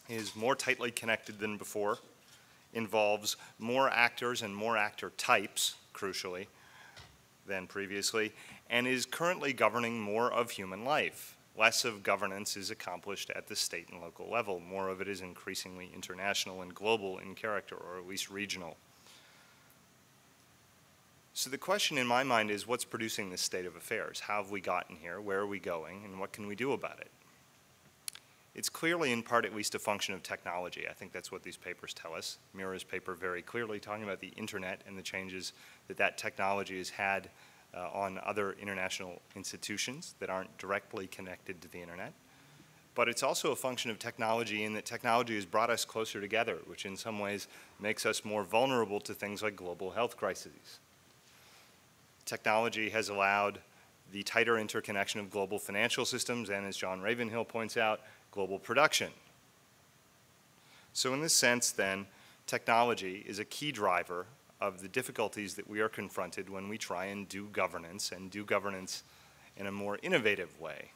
H: is more tightly connected than before, involves more actors and more actor types, crucially, than previously, and is currently governing more of human life. Less of governance is accomplished at the state and local level. More of it is increasingly international and global in character, or at least regional. So the question in my mind is, what's producing this state of affairs? How have we gotten here? Where are we going? And what can we do about it? It's clearly, in part, at least a function of technology. I think that's what these papers tell us. Mira's paper very clearly talking about the internet and the changes that technology has had on other international institutions that aren't directly connected to the internet. But it's also a function of technology in that technology has brought us closer together, which in some ways makes us more vulnerable to things like global health crises. Technology has allowed the tighter interconnection of global financial systems and, as John Ravenhill points out, global production. So in this sense, then, technology is a key driver of the difficulties that we are confronted when we try and do governance in a more innovative way.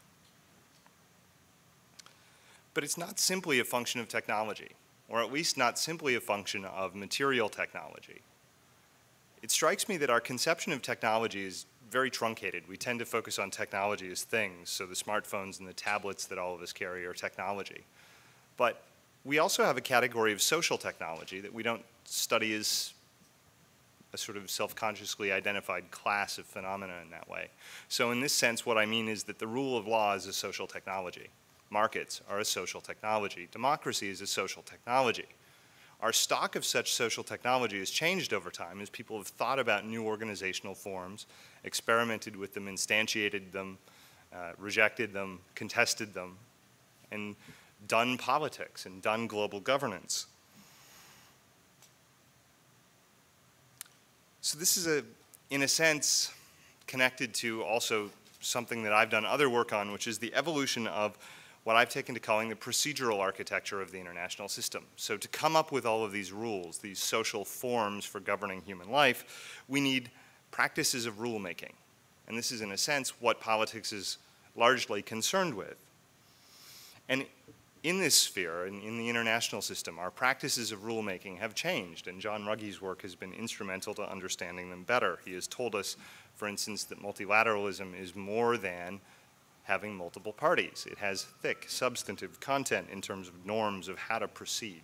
H: But it's not simply a function of technology, or at least not simply a function of material technology. It strikes me that our conception of technology is very truncated. We tend to focus on technology as things, so the smartphones and the tablets that all of us carry are technology. But we also have a category of social technology that we don't study as a sort of self-consciously identified class of phenomena in that way. So in this sense, what I mean is that the rule of law is a social technology. Markets are a social technology. Democracy is a social technology. Our stock of such social technology has changed over time as people have thought about new organizational forms, experimented with them, instantiated them, rejected them, contested them, and done politics and done global governance. So this is, in a sense, connected to also something that I've done other work on, which is the evolution of what I've taken to calling the procedural architecture of the international system. So to come up with all of these rules, these social forms for governing human life, we need practices of rulemaking. And this is, in a sense, what politics is largely concerned with. And in this sphere, in the international system, our practices of rulemaking have changed, and John Ruggie's work has been instrumental to understanding them better. He has told us, for instance, that multilateralism is more than having multiple parties. It has thick, substantive content in terms of norms of how to proceed.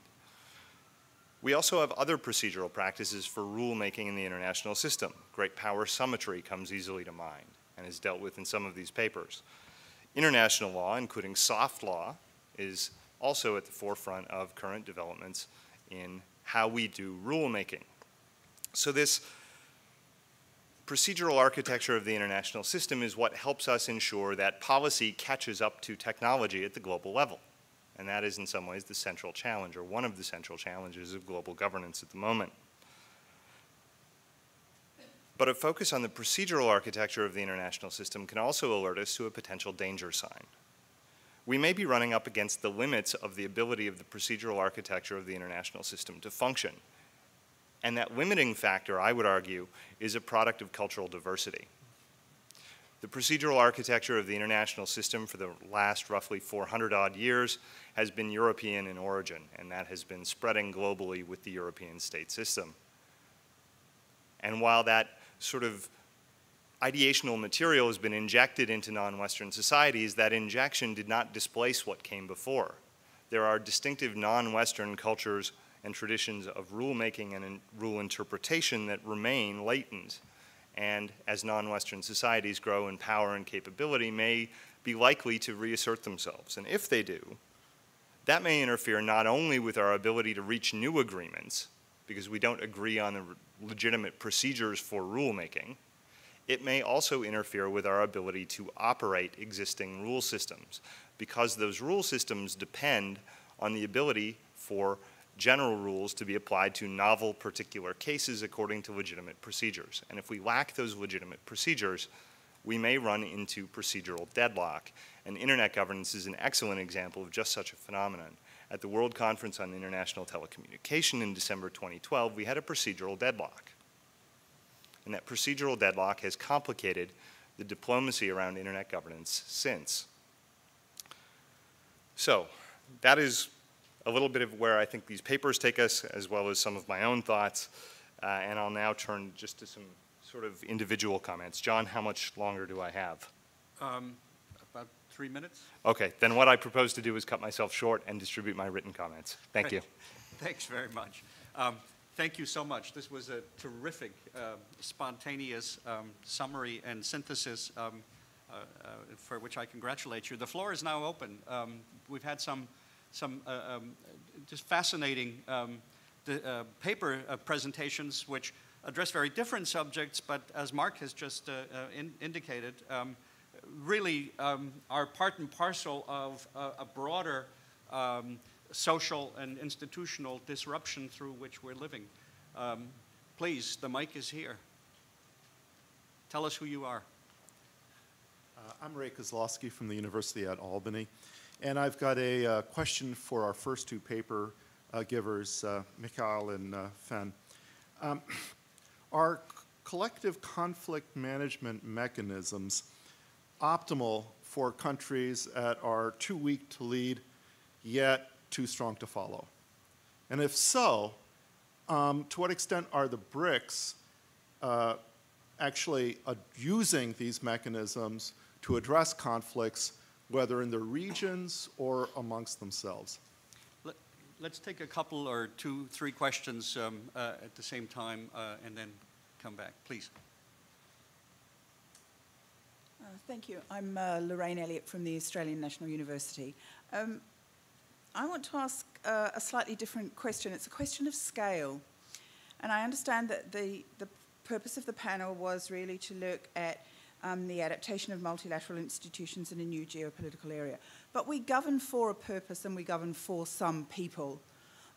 H: We also have other procedural practices for rulemaking in the international system. Great power symmetry comes easily to mind and is dealt with in some of these papers. International law, including soft law, is also at the forefront of current developments in how we do rulemaking. So this procedural architecture of the international system is what helps us ensure that policy catches up to technology at the global level. And that is in some ways the central challenge, or one of the central challenges of global governance at the moment. But a focus on the procedural architecture of the international system can also alert us to a potential danger sign. We may be running up against the limits of the ability of the procedural architecture of the international system to function. And that limiting factor, I would argue, is a product of cultural diversity. The procedural architecture of the international system for the last roughly 400-odd years has been European in origin, and that has been spreading globally with the European state system. And while that sort of ideational material has been injected into non-Western societies, that injection did not displace what came before. There are distinctive non-Western cultures and traditions of rulemaking and rule interpretation that remain latent, and as non-Western societies grow in power and capability, may be likely to reassert themselves. And if they do, that may interfere not only with our ability to reach new agreements, because we don't agree on the legitimate procedures for rulemaking, it may also interfere with our ability to operate existing rule systems, because those rule systems depend on the ability for general rules to be applied to novel particular cases according to legitimate procedures. And if we lack those legitimate procedures, we may run into procedural deadlock. And internet governance is an excellent example of just such a phenomenon. At the World Conference on International Telecommunication in December 2012, we had a procedural deadlock. And that procedural deadlock has complicated the diplomacy around internet governance since. So that is a little bit of where I think these papers take us, as well as some of my own thoughts. And I'll now turn just to some sort of individual comments. John, how much longer do I have?
A: About 3 minutes.
H: Okay, then what I propose to do is cut myself short and distribute my written comments. Thank you.
A: Thanks very much. Thank you so much. This was a terrific, spontaneous summary and synthesis for which I congratulate you. The floor is now open. We've had some just fascinating paper presentations which address very different subjects, but as Mark has just indicated, really are part and parcel of a broader social and institutional disruption through which we're living. Please, the mic is here. Tell us who you are.
I: I'm Ray Kozlowski from the University at Albany. And I've got a question for our first two paper givers, Mikhail and Fen. Are collective conflict management mechanisms optimal for countries that are too weak to lead, yet too strong to follow? And if so, to what extent are the BRICS actually using these mechanisms to address conflicts, whether in their regions or amongst themselves?
A: Let's take a couple or 2, 3 questions at the same time and then come back, please.
J: Thank you. I'm Lorraine Elliott from the Australian National University. I want to ask a slightly different question. It's a question of scale. And I understand that the purpose of the panel was really to look at the adaptation of multilateral institutions in a new geopolitical area. But we govern for a purpose and we govern for some people.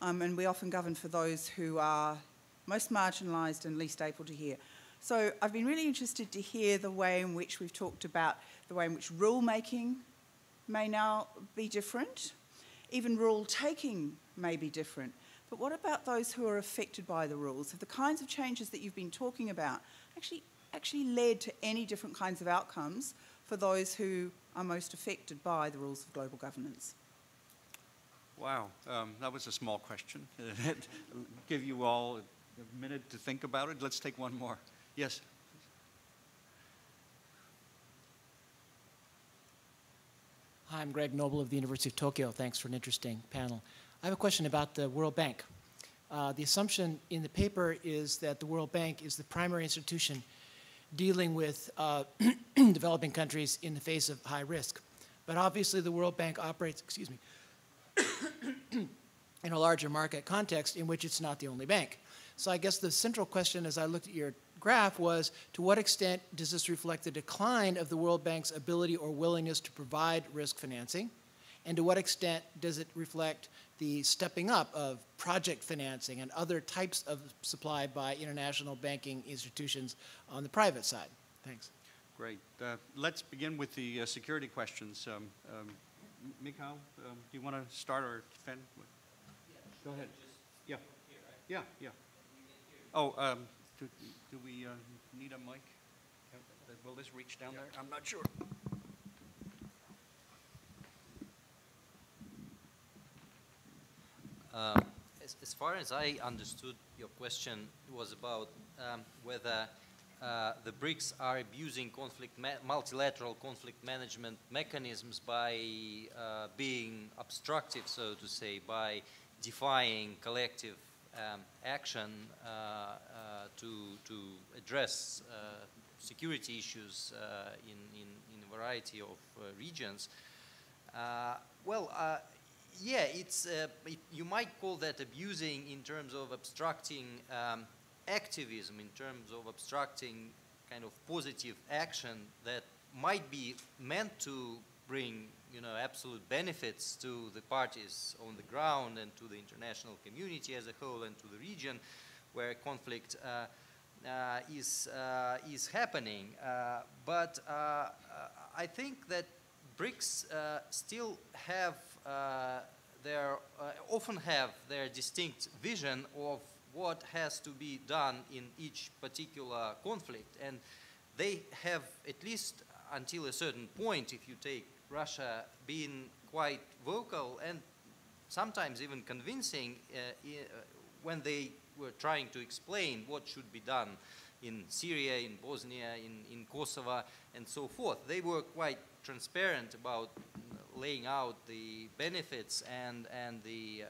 J: And we often govern for those who are most marginalised and least able to hear. So I've been really interested to hear the way in which we've talked about the way in which rule-making may now be different. Even rule-taking may be different. But what about those who are affected by the rules? Have the kinds of changes that you've been talking about actually led to any different kinds of outcomes for those who are most affected by the rules of global governance?
A: Wow, that was a small question. Give you all a minute to think about it. Let's take one more. Yes?
K: Hi, I'm Greg Noble of the University of Tokyo. Thanks for an interesting panel. I have a question about the World Bank. The assumption in the paper is that the World Bank is the primary institution dealing with developing countries in the face of high risk. But obviously the World Bank operates, excuse me, in a larger market context in which it's not the only bank. So I guess the central question as I looked at your graph was, to what extent does this reflect the decline of the World Bank's ability or willingness to provide risk financing? And to what extent does it reflect the stepping up of project financing and other types of supply by international banking institutions on the private side? Thanks.
A: Great. Let's begin with the security questions. Mikhail, do you want to start or Fen? Go ahead. Yeah. Yeah. Oh, do we need a mic? Will this reach down there? I'm not sure.
B: As far as I understood, your question was about whether the BRICS are abusing multilateral conflict management mechanisms by being obstructive, so to say, by defying collective action to address security issues in a variety of regions. Yeah, you might call that abusing in terms of obstructing activism, in terms of obstructing kind of positive action that might be meant to bring, absolute benefits to the parties on the ground and to the international community as a whole and to the region where conflict is happening. But I think that BRICS still have often have their distinct vision of what has to be done in each particular conflict, and they have, at least until a certain point, if you take Russia, been quite vocal and sometimes even convincing when they were trying to explain what should be done in Syria, in Bosnia, in Kosovo, and so forth. They were quite transparent about laying out the benefits and the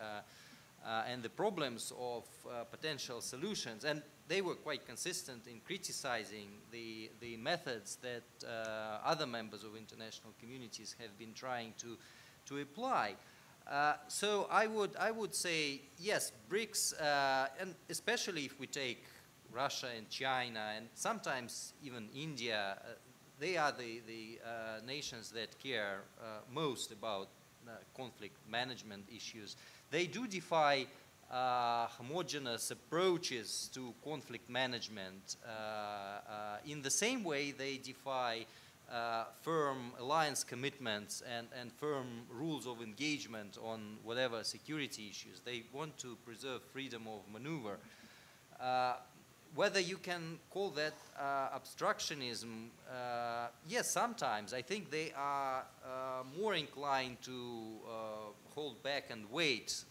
B: problems of potential solutions, and they were quite consistent in criticizing the methods that other members of international communities have been trying to apply. So I would say yes, BRICS, and especially if we take Russia and China and sometimes even India, they are the nations that care most about conflict management issues. They do defy homogeneous approaches to conflict management in the same way they defy firm alliance commitments and firm rules of engagement on whatever security issues. They want to preserve freedom of maneuver. Whether you can call that obstructionism, yes, sometimes. I think they are more inclined to hold back and wait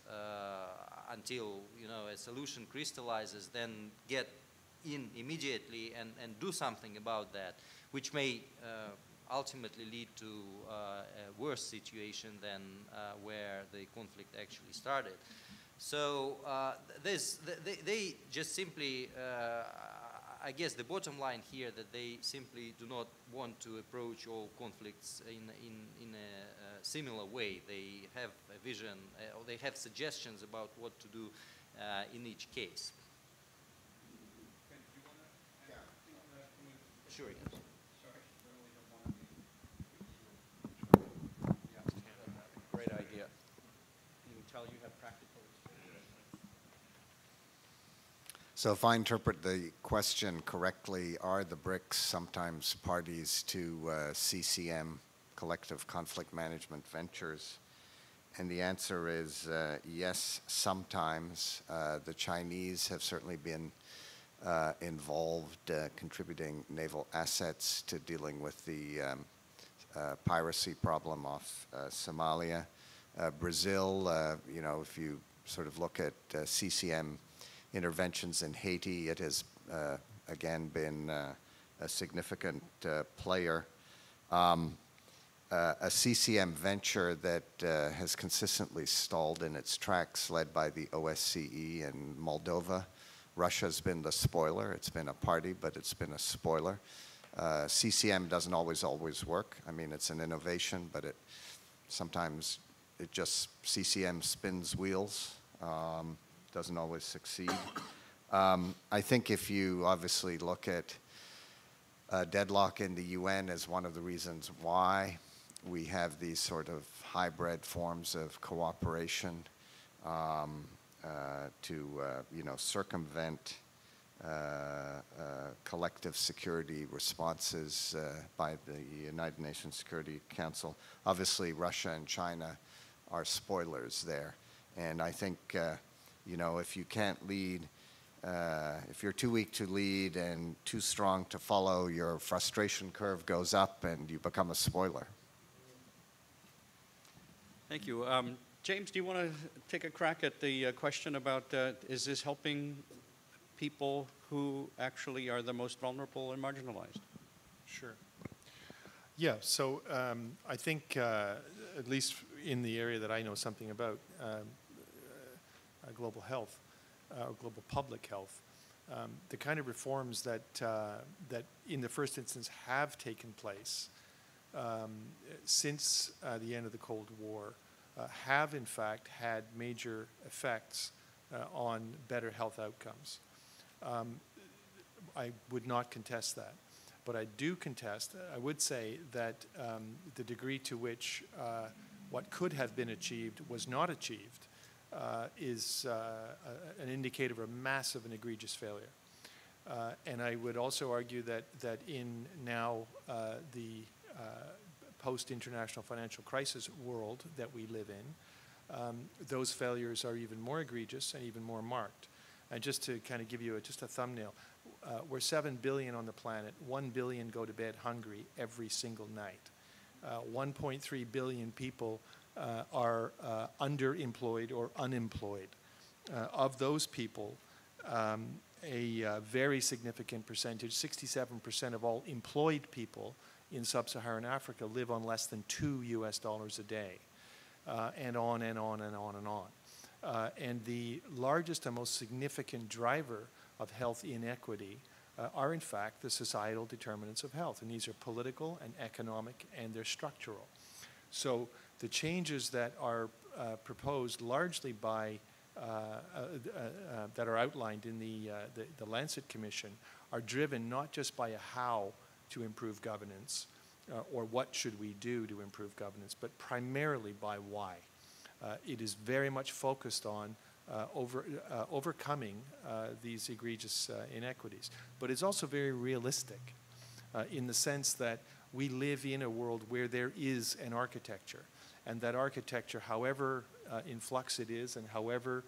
B: until a solution crystallizes, then get in immediately and do something about that, which may ultimately lead to a worse situation than where the conflict actually started. So they just simply, I guess the bottom line here that they simply do not want to approach all conflicts in a similar way. They have a vision, or they have suggestions about what to do in each case. Sure.
A: Great idea. You can tell you have practical.
C: So if I interpret the question correctly, are the BRICS sometimes parties to CCM, Collective Conflict Management Ventures? And the answer is yes, sometimes. The Chinese have certainly been involved, contributing naval assets to dealing with the piracy problem off Somalia. Brazil, if you sort of look at CCM interventions in Haiti, it has again been a significant player. a CCM venture that has consistently stalled in its tracks, led by the OSCE and Moldova. Russia's been the spoiler. It's been a party, but it's been a spoiler. CCM doesn't always work. I mean, it's an innovation, but sometimes CCM spins wheels, doesn't always succeed. I think if you obviously look at deadlock in the UN as one of the reasons why we have these sort of hybrid forms of cooperation to circumvent collective security responses by the United Nations Security Council. Obviously, Russia and China are spoilers there. And I think, if you can't lead, if you're too weak to lead and too strong to follow, your frustration curve goes up and you become a spoiler.
A: Thank you. James, do you want to take a crack at the question about is this helping people who actually are the most vulnerable and marginalized?
E: Sure. Yeah, so I think, at least in the area that I know something about, global health, or global public health, the kind of reforms that in the first instance have taken place since the end of the Cold War have in fact had major effects on better health outcomes. I would not contest that, but I do contest, I would say that the degree to which what could have been achieved was not achieved is an indicator of a massive and egregious failure. And I would also argue that in now the post-international financial crisis world that we live in, those failures are even more egregious and even more marked. And just to kind of give you just a thumbnail, we're 7 billion on the planet. 1 billion go to bed hungry every single night. 1.3 billion people are underemployed or unemployed. Of those people, a very significant percentage, 67% of all employed people in sub-Saharan Africa live on less than $2 a day, and on and on and on and on. And the largest and most significant driver of health inequity are in fact the societal determinants of health, and these are political and economic and they're structural. So the changes that are proposed largely by that are outlined in the Lancet Commission are driven not just by a how to improve governance or what should we do to improve governance, but primarily by why. It is very much focused on overcoming these egregious inequities. But it's also very realistic in the sense that we live in a world where there is an architecture, and that architecture, however in flux it is and however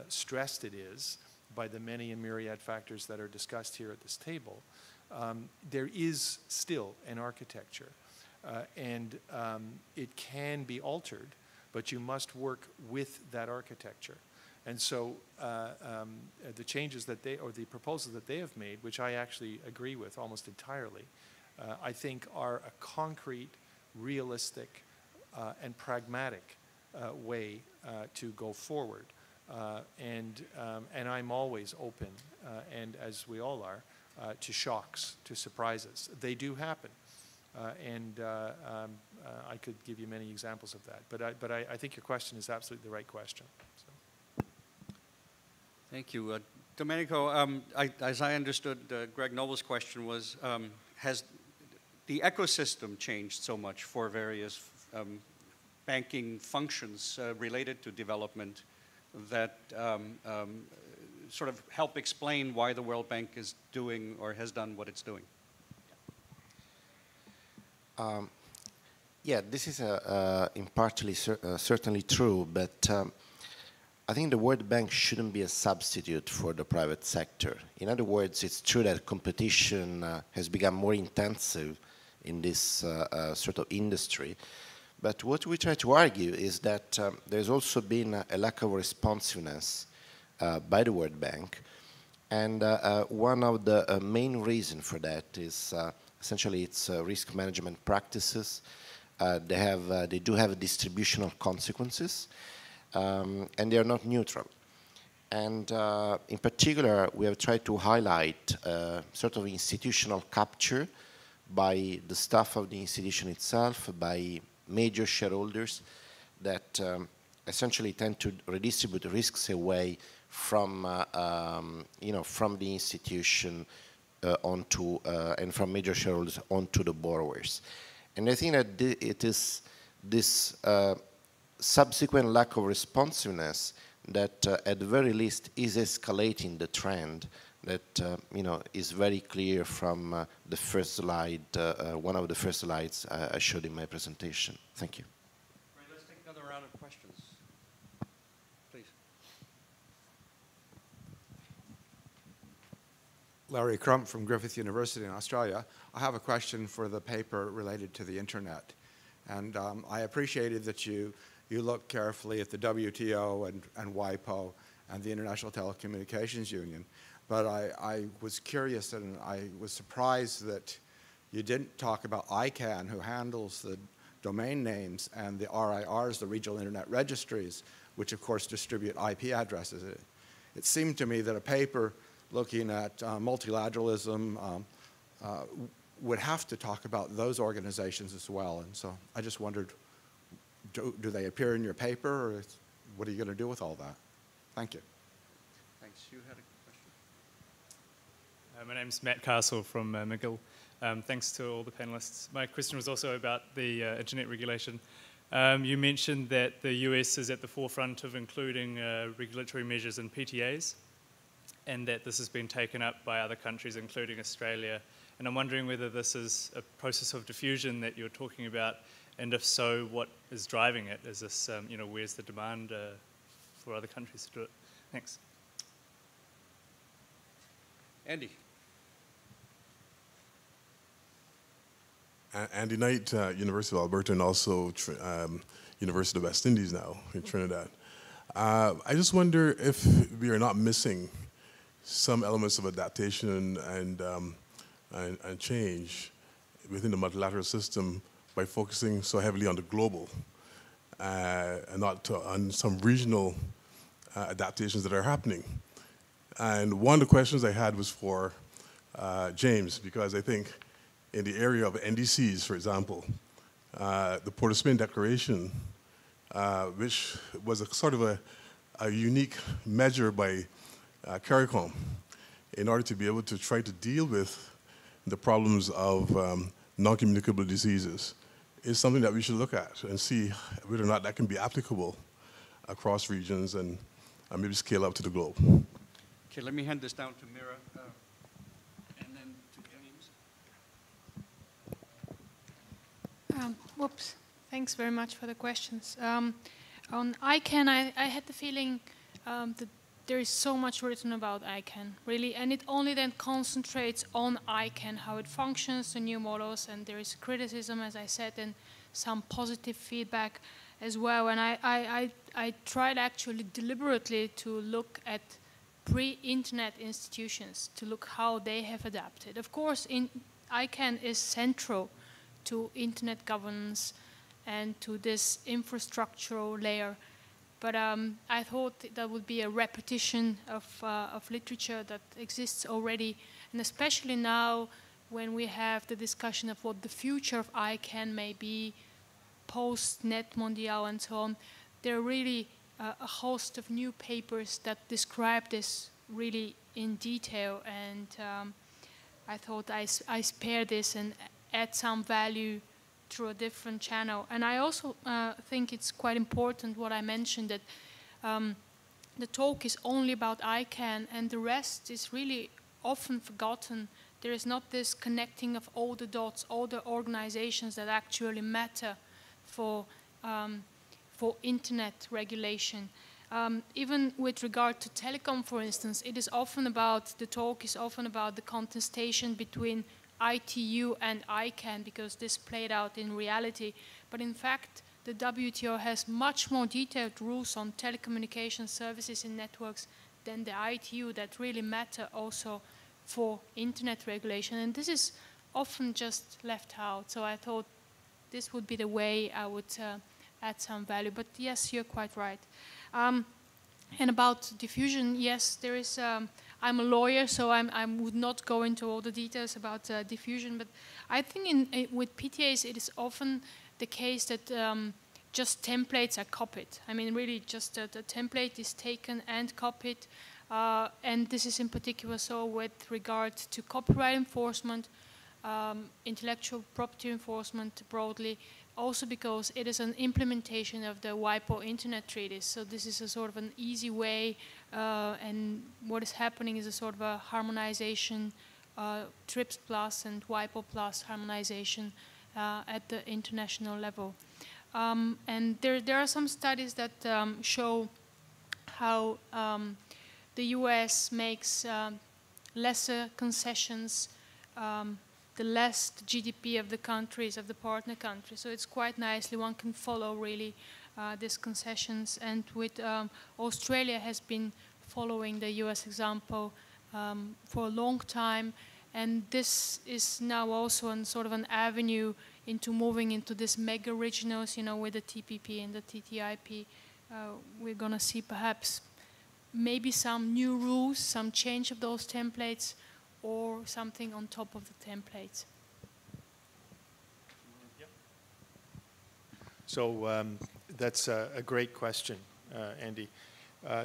E: stressed it is by the many and myriad factors that are discussed here at this table, there is still an architecture. And it can be altered, but you must work with that architecture. And so the changes that or the proposals that they have made, which I actually agree with almost entirely, I think are a concrete, realistic, and pragmatic way to go forward. And I'm always open, and as we all are, to shocks, to surprises. They do happen. I could give you many examples of that. But I think your question is absolutely the right question. So.
A: Thank you. Domenico, as I understood, Greg Noble's question was, has the ecosystem changed so much for various banking functions related to development that sort of help explain why the World Bank is doing or has done what it's doing?
D: Yeah, this is in partly certainly true, but I think the World Bank shouldn't be a substitute for the private sector. In other words, it's true that competition has become more intensive in this sort of industry, but what we try to argue is that there's also been a lack of responsiveness by the World Bank And one of the main reasons for that is essentially it's risk management practices. They do have distributional consequences, and they are not neutral. And in particular, we have tried to highlight sort of institutional capture by the staff of the institution itself, by major shareholders that essentially tend to redistribute risks away from, from the institution onto, and from major shareholders onto the borrowers. And I think that it is this subsequent lack of responsiveness that at the very least is escalating the trend that is very clear from the first slide, one of the first slides I showed in my presentation. Thank you.
A: Right, let's take another round of questions. Please.
L: Larry Crump from Griffith University in Australia. I have a question for the paper related to the internet. And I appreciated that you looked carefully at the WTO and WIPO and the International Telecommunications Union. But I was curious and I was surprised that you didn't talk about ICANN, who handles the domain names, and the RIRs, the regional internet registries, which of course distribute IP addresses. It seemed to me that a paper looking at multilateralism would have to talk about those organizations as well. And so I just wondered, do they appear in your paper, or what are you going to do with all that? Thank you.
A: Thanks. You had a question?
M: My name's Matt Castle from McGill. Thanks to all the panelists. My question was also about the internet regulation. You mentioned that the US is at the forefront of including regulatory measures in PTAs, and that this has been taken up by other countries, including Australia. And I'm wondering whether this is a process of diffusion that you're talking about, and if so, what is driving it? Is this, where's the demand for other countries to do it? Thanks.
A: Andy.
N: Andy Knight, University of Alberta, and also University of West Indies now in Trinidad. I just wonder if we are not missing some elements of adaptation and change within the multilateral system by focusing so heavily on the global and not on some regional adaptations that are happening. And one of the questions I had was for James, because I think in the area of NDCs, for example, the Port of Spain Declaration, which was a sort of a unique measure by CARICOM in order to be able to try to deal with the problems of non-communicable diseases, is something that we should look at and see whether or not that can be applicable across regions and maybe scale up to the globe.
A: Okay, let me hand this down to Mira and then to James.
G: Whoops. Thanks very much for the questions. On ICANN, I had the feeling that there is so much written about ICANN, really, and it only then concentrates on ICANN, how it functions, the new models, and there is criticism, as I said, and some positive feedback as well. And I tried actually deliberately to look at pre-internet institutions, to look how they have adapted. Of course, ICANN is central to internet governance and to this infrastructural layer. But I thought that would be a repetition of literature that exists already, and especially now when we have the discussion of what the future of ICANN may be, post-Net Mondial and so on. There are really a host of new papers that describe this really in detail, and I thought I spare this and add some value through a different channel. And I also think it's quite important what I mentioned, that the talk is only about ICANN and the rest is really often forgotten. There is not this connecting of all the dots, all the organizations that actually matter for internet regulation. Even with regard to telecom, for instance, it is often about, the talk is often about the contestation between ITU and ICANN, because this played out in reality. But in fact, the WTO has much more detailed rules on telecommunication services and networks than the ITU that really matter also for internet regulation. And this is often just left out. So I thought this would be the way I would add some value. But yes, you're quite right. And about diffusion, yes, there is. I'm a lawyer, so I would not go into all the details about diffusion. But I think with PTAs, it is often the case that just templates are copied. I mean, really, just the template is taken and copied. And this is in particular so with regard to copyright enforcement, intellectual property enforcement broadly, also because it is an implementation of the WIPO Internet Treaties. So this is a sort of an easy way, and what is happening is a sort of a harmonization, TRIPS Plus and WIPO Plus harmonization at the international level. And there are some studies that show how the US makes lesser concessions the less the GDP of the countries, of the partner countries. So it's quite nicely, one can follow really these concessions. And with Australia has been following the US example for a long time. And this is now also a sort of an avenue into moving into this mega regionals, you know, with the TPP and the TTIP. We're going to see perhaps maybe some new rules, some change of those templates, or something on top of the templates.
E: So that's a great question, Andy.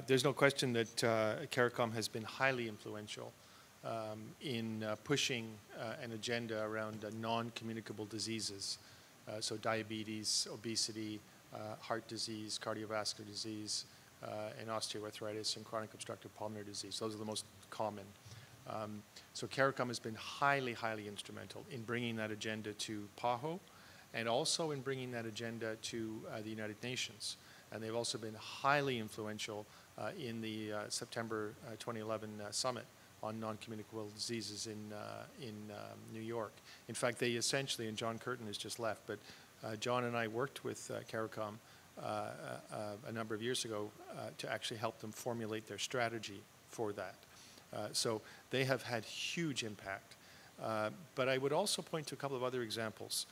E: There's no question that CARICOM has been highly influential in pushing an agenda around non-communicable diseases. So diabetes, obesity, heart disease, cardiovascular disease, and osteoarthritis and chronic obstructive pulmonary disease. Those are the most common. So CARICOM has been highly, highly instrumental in bringing that agenda to PAHO and also in bringing that agenda to the United Nations. And they've also been highly influential in the September 2011 summit on non-communicable diseases in New York. In fact, they essentially, and John Curtin has just left, but John and I worked with CARICOM a number of years ago to actually help them formulate their strategy for that. So they have had huge impact. But I would also point to a couple of other examples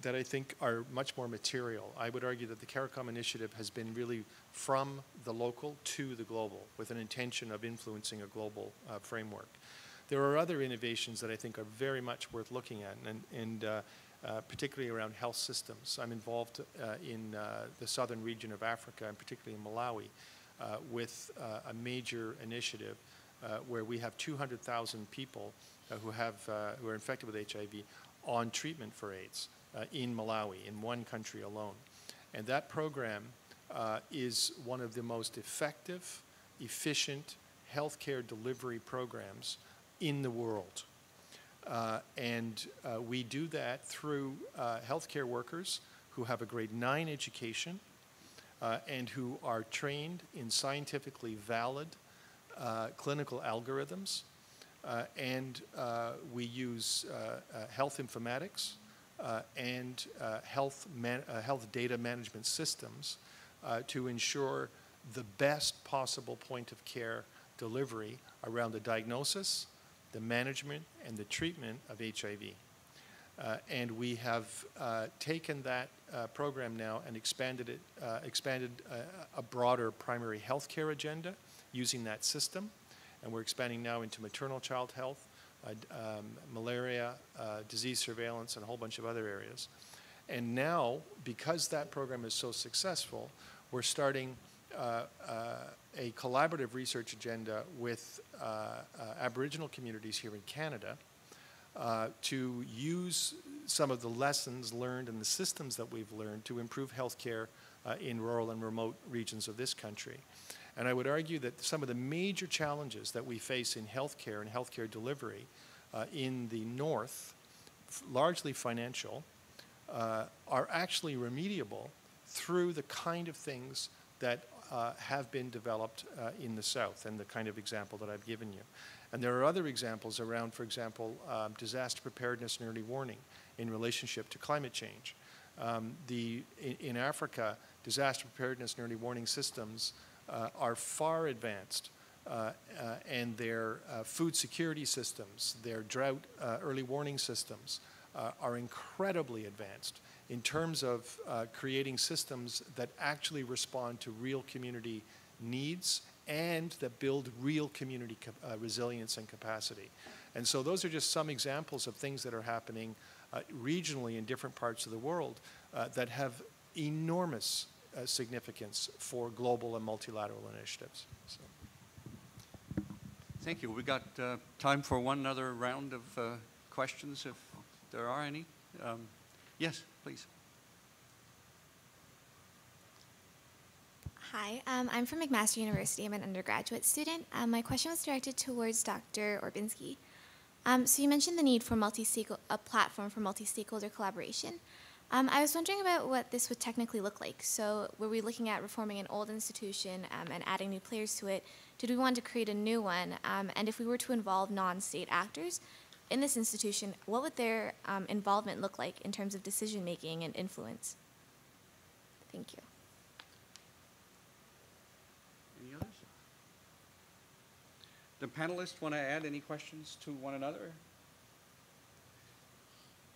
E: that I think are much more material. I would argue that the CARICOM initiative has been really from the local to the global with an intention of influencing a global framework. There are other innovations that I think are very much worth looking at, and particularly around health systems. I'm involved in the southern region of Africa, and particularly in Malawi, with a major initiative where we have 200,000 people who are infected with HIV on treatment for AIDS in Malawi, in one country alone. And that program is one of the most effective, efficient healthcare delivery programs in the world. And we do that through healthcare workers who have a grade 9 education and who are trained in scientifically valid clinical algorithms. And we use health informatics and health data management systems to ensure the best possible point of care delivery around the diagnosis, the management, and the treatment of HIV. And we have taken that program now and expanded a broader primary health care agenda using that system. And we're expanding now into maternal child health, malaria, disease surveillance, and a whole bunch of other areas. And now, because that program is so successful, we're starting a collaborative research agenda with Aboriginal communities here in Canada to use some of the lessons learned and the systems that we've learned to improve healthcare in rural and remote regions of this country. And I would argue that some of the major challenges that we face in healthcare and healthcare delivery in the north, largely financial, are actually remediable through the kind of things that have been developed in the south and the kind of example that I've given you. And there are other examples around, for example, disaster preparedness and early warning in relationship to climate change. In Africa, disaster preparedness and early warning systems are far advanced, and their food security systems, their drought early warning systems are incredibly advanced in terms of creating systems that actually respond to real community needs and that build real community resilience and capacity. And so those are just some examples of things that are happening regionally in different parts of the world that have enormous significance for global and multilateral initiatives. So.
A: Thank you. We got time for one other round of questions, if there are any. Yes, please.
O: Hi, I'm from McMaster University. I'm an undergraduate student. My question was directed towards Dr. Orbinski. So you mentioned the need for a platform for multi-stakeholder collaboration. I was wondering about what this would technically look like. So were we looking at reforming an old institution and adding new players to it? Did we want to create a new one? And if we were to involve non-state actors in this institution, what would their involvement look like in terms of decision-making and influence? Thank you.
A: Any others? The panelists want to add any questions to one another?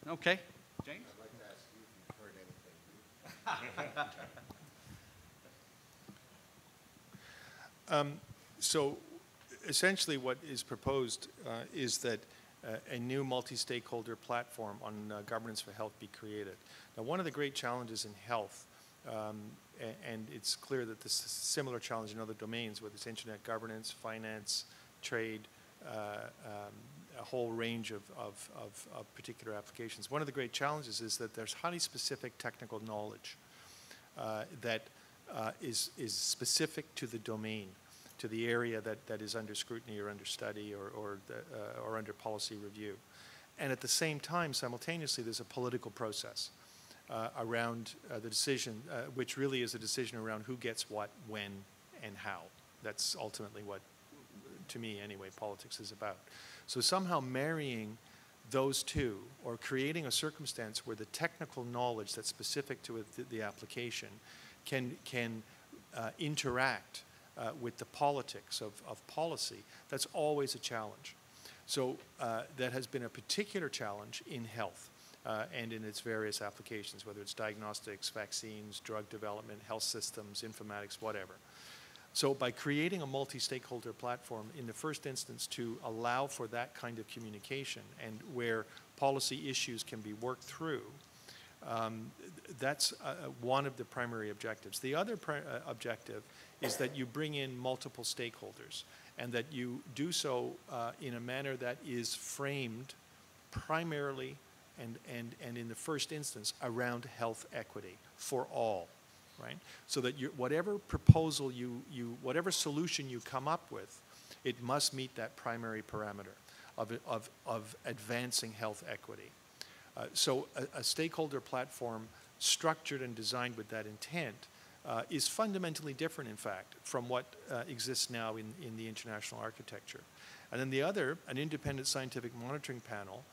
A: Okay. James?
C: I'd like to ask you if you've heard anything.
E: So essentially what is proposed is that a new multi-stakeholder platform on governance for health be created. Now, one of the great challenges in health, and it's clear that this is a similar challenge in other domains, whether it's internet governance, finance, trade, a whole range of particular applications. One of the great challenges is that there's highly specific technical knowledge that is specific to the domain, to the area that is under scrutiny or under study or under policy review. And at the same time, simultaneously, there's a political process around the decision, which really is a decision around who gets what, when, and how. That's ultimately what, to me anyway, politics is about. So somehow marrying those two, or creating a circumstance where the technical knowledge that's specific to the application can interact with the politics of policy, that's always a challenge. So that has been a particular challenge in health and in its various applications, whether it's diagnostics, vaccines, drug development, health systems, informatics, whatever. So by creating a multi-stakeholder platform in the first instance to allow for that kind of communication and where policy issues can be worked through, that's one of the primary objectives. The other objective is that you bring in multiple stakeholders and that you do so in a manner that is framed primarily and in the first instance around health equity for all, right? So that whatever proposal whatever solution you come up with, it must meet that primary parameter of advancing health equity. So a stakeholder platform structured and designed with that intent is fundamentally different, in fact, from what exists now in the international architecture. And then the other, an independent scientific monitoring panel,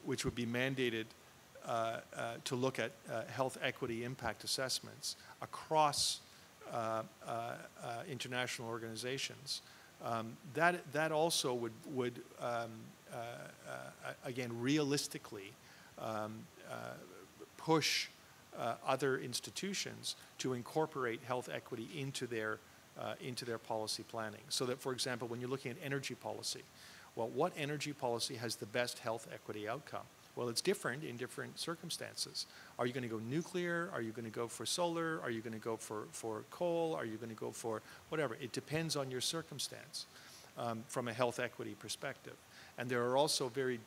E: which would be mandated to look at health equity impact assessments across international organizations. That also would again, realistically push other institutions to incorporate health equity into their policy planning. So that, for example, when you're looking at energy policy, well, what energy policy has the best health equity outcome? Well, it's different in different circumstances. Are you going to go nuclear? Are you going to go for solar? Are you going to go for coal? Are you going to go for whatever? It depends on your circumstance from a health equity perspective. And there are also very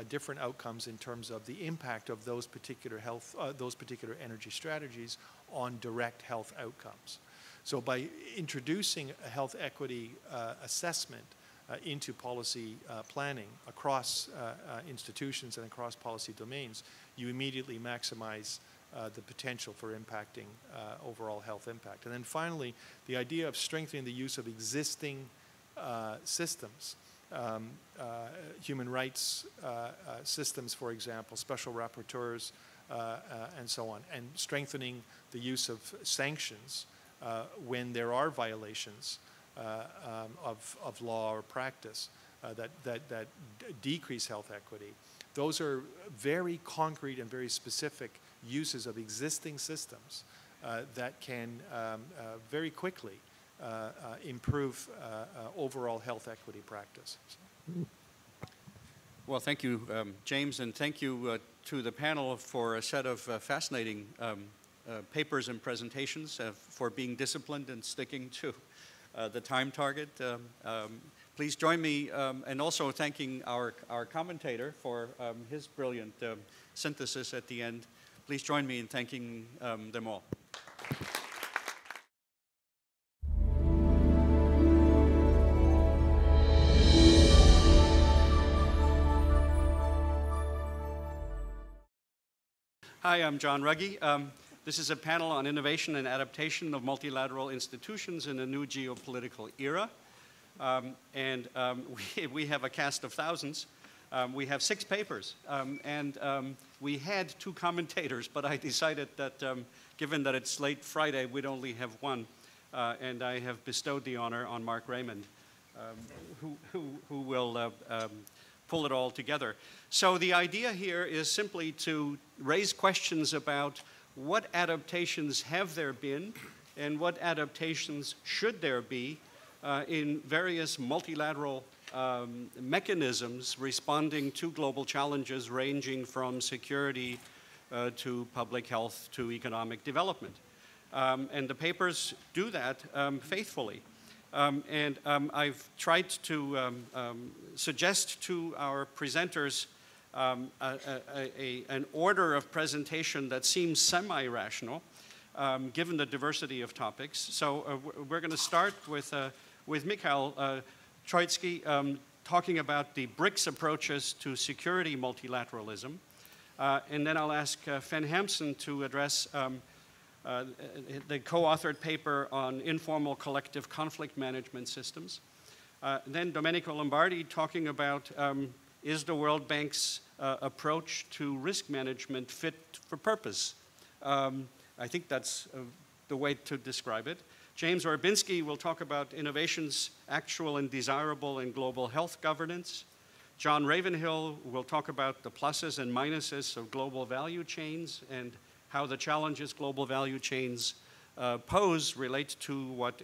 E: different outcomes in terms of the impact of those particular energy strategies on direct health outcomes. So by introducing a health equity assessment into policy planning across institutions and across policy domains, you immediately maximize the potential for impacting overall health impact. And then finally, the idea of strengthening the use of existing systems, human rights systems, for example, special rapporteurs, and so on, and strengthening the use of sanctions when there are violations of law or practice that decrease health equity. Those are very concrete and very specific uses of existing systems that can very quickly improve overall health equity practice.
A: Well, thank you, James, and thank you to the panel for a set of fascinating papers and presentations, for being disciplined and sticking to the time target. Please join me in also thanking our commentator for his brilliant synthesis at the end. Please join me in thanking them all. Hi, I'm John Ruggie. This is a panel on innovation and adaptation of multilateral institutions in a new geopolitical era. We have a cast of thousands. We have 6 papers, and we had 2 commentators, but I decided that given that it's late Friday, we'd only have 1, and I have bestowed the honor on Mark Raymond, who will pull it all together. So the idea here is simply to raise questions about what adaptations have there been and what adaptations should there be in various multilateral mechanisms responding to global challenges ranging from security to public health to economic development. And the papers do that faithfully. I've tried to suggest to our presenters an order of presentation that seems semi-rational, given the diversity of topics. So we're going to start with Mikhail Troitsky talking about the BRICS approaches to security multilateralism. And then I'll ask Fen Hampson to address the co-authored paper on informal collective conflict management systems. Then Domenico Lombardi talking about is the World Bank's approach to risk management fit for purpose? I think that's the way to describe it. James Orbinski will talk about innovations actual and desirable in global health governance. John Ravenhill will talk about the pluses and minuses of global value chains and how the challenges global value chains pose relate to what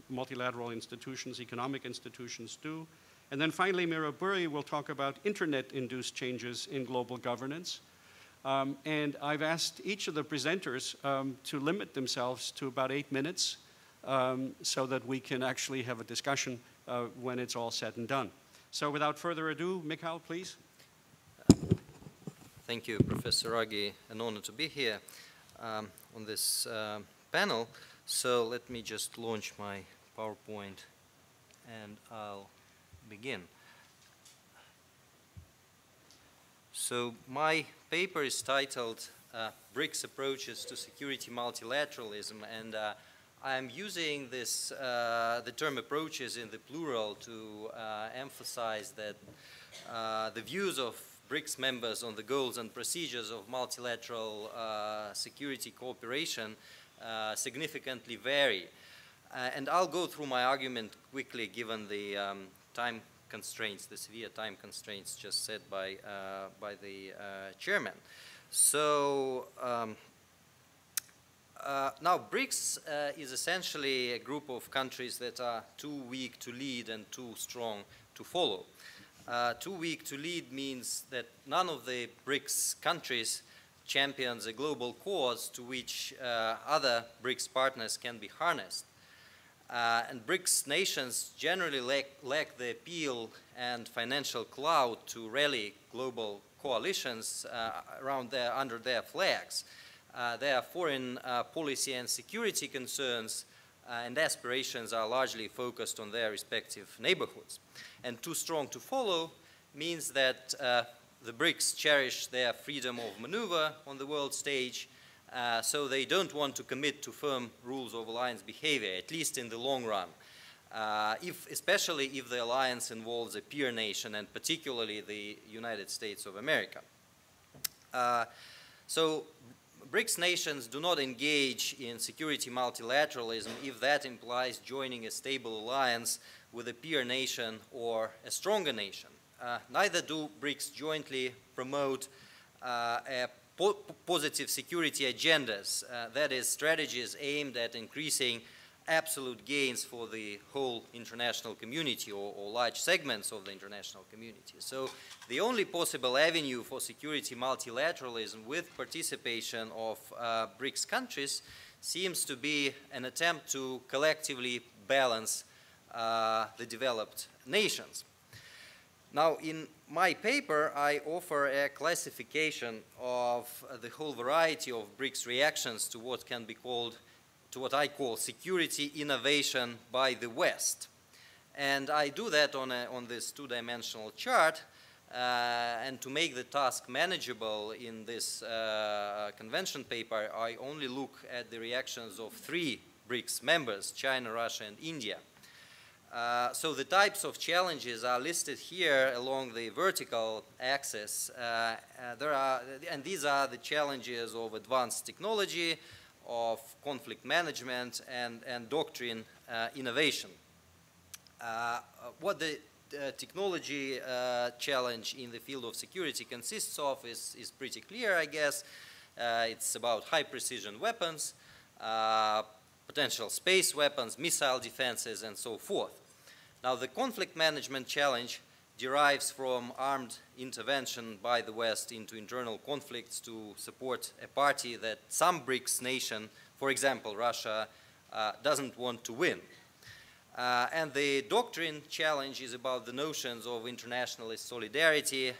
A: multilateral institutions, economic institutions do. And then finally, Mira Burri will talk about internet-induced changes in global governance. And I've asked each of the presenters to limit themselves to about 8 minutes so that we can actually have a discussion when it's all said and done. So without further ado, Mikhail, please.
B: Thank you, Professor Ruggie. An honor to be here on this panel. So let me just launch my PowerPoint and I'll begin. So my paper is titled BRICS Approaches to Security Multilateralism, and I'm using this, the term approaches in the plural to emphasize that the views of BRICS members on the goals and procedures of multilateral security cooperation significantly vary. And I'll go through my argument quickly given the time constraints, the severe time constraints just set by the chairman. So now BRICS is essentially a group of countries that are too weak to lead and too strong to follow. Too weak to lead means that none of the BRICS countries champions a global cause to which other BRICS partners can be harnessed. And BRICS nations generally lack the appeal and financial clout to rally global coalitions under their flags. Their foreign policy and security concerns and aspirations are largely focused on their respective neighborhoods. And too strong to follow means that the BRICS cherish their freedom of maneuver on the world stage, so they don't want to commit to firm rules of alliance behavior, at least in the long run, especially if the alliance involves a peer nation, and particularly the United States of America. So BRICS nations do not engage in security multilateralism if that implies joining a stable alliance with a peer nation or a stronger nation. Neither do BRICS jointly promote positive security agendas, that is, strategies aimed at increasing absolute gains for the whole international community or large segments of the international community. So the only possible avenue for security multilateralism with participation of BRICS countries seems to be an attempt to collectively balance the developed nations. Now, in my paper, I offer a classification of the whole variety of BRICS reactions to what can be called, to what I call security innovation by the West. And I do that on this two-dimensional chart. And to make the task manageable in this convention paper, I only look at the reactions of 3 BRICS members, China, Russia, and India. So the types of challenges are listed here along the vertical axis. And these are the challenges of advanced technology, of conflict management, and doctrine innovation. What the technology challenge in the field of security consists of is pretty clear, I guess. It's about high-precision weapons, potential space weapons, missile defenses, and so forth. Now, the conflict management challenge derives from armed intervention by the West into internal conflicts to support a party that some BRICS nation, for example, Russia, doesn't want to win. And the doctrine challenge is about the notions of internationalist solidarity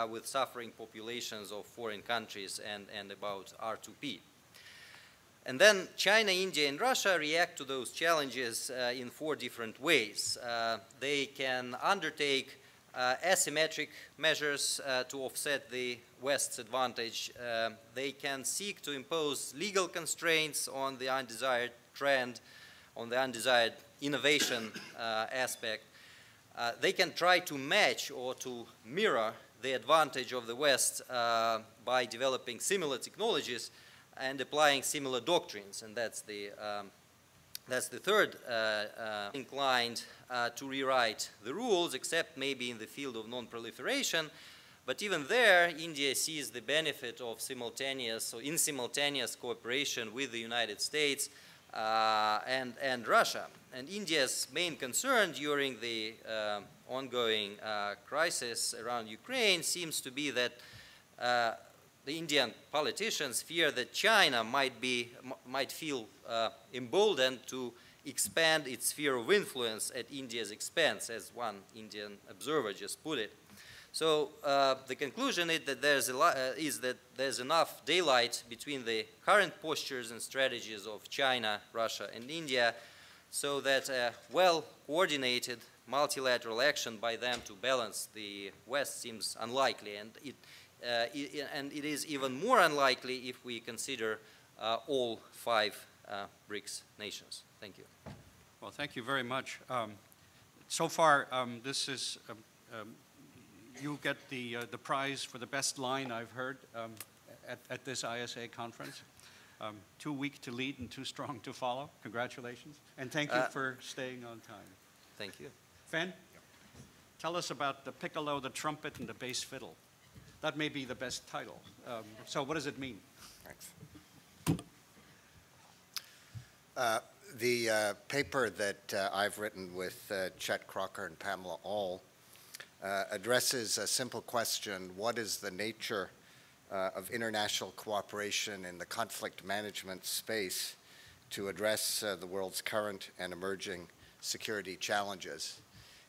B: with suffering populations of foreign countries and about R2P. And then China, India, and Russia react to those challenges in 4 different ways. They can undertake asymmetric measures to offset the West's advantage. They can seek to impose legal constraints on the undesired trend, on the undesired innovation aspect. They can try to match or to mirror the advantage of the West by developing similar technologies and applying similar doctrines, and that's the third inclined to rewrite the rules, except maybe in the field of non-proliferation. But even there, India sees the benefit of simultaneous cooperation with the United States and Russia. And India's main concern during the ongoing crisis around Ukraine seems to be that the Indian politicians fear that China might feel emboldened to expand its sphere of influence at India's expense, as one Indian observer just put it. So the conclusion is that there's enough daylight between the current postures and strategies of China, Russia, and India, so that well-coordinated multilateral action by them to balance the West seems unlikely, and it is even more unlikely if we consider all 5 BRICS nations. Thank you.
A: Well, thank you very much. So far, this is you get the prize for the best line I've heard at this ISA conference. Too weak to lead and too strong to follow. Congratulations, and thank you for staying on time.
B: Thank you.
A: Fan, tell us about the piccolo, the trumpet, and the bass fiddle. That may be the best title. So what does it mean?
C: Thanks. The paper that I've written with Chet Crocker and Pamela All addresses a simple question: what is the nature of international cooperation in the conflict management space to address the world's current and emerging security challenges?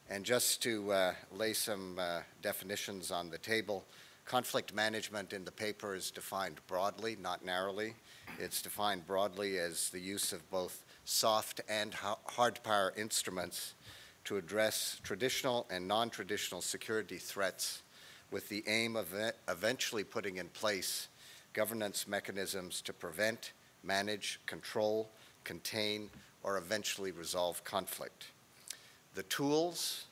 C: And just to lay some definitions on the table, conflict management in the paper is defined broadly, not narrowly. It's defined broadly as the use of both soft and hard power instruments to address traditional and non-traditional security threats with the aim of eventually putting in place governance mechanisms to prevent, manage, control, contain, or eventually resolve conflict. The tools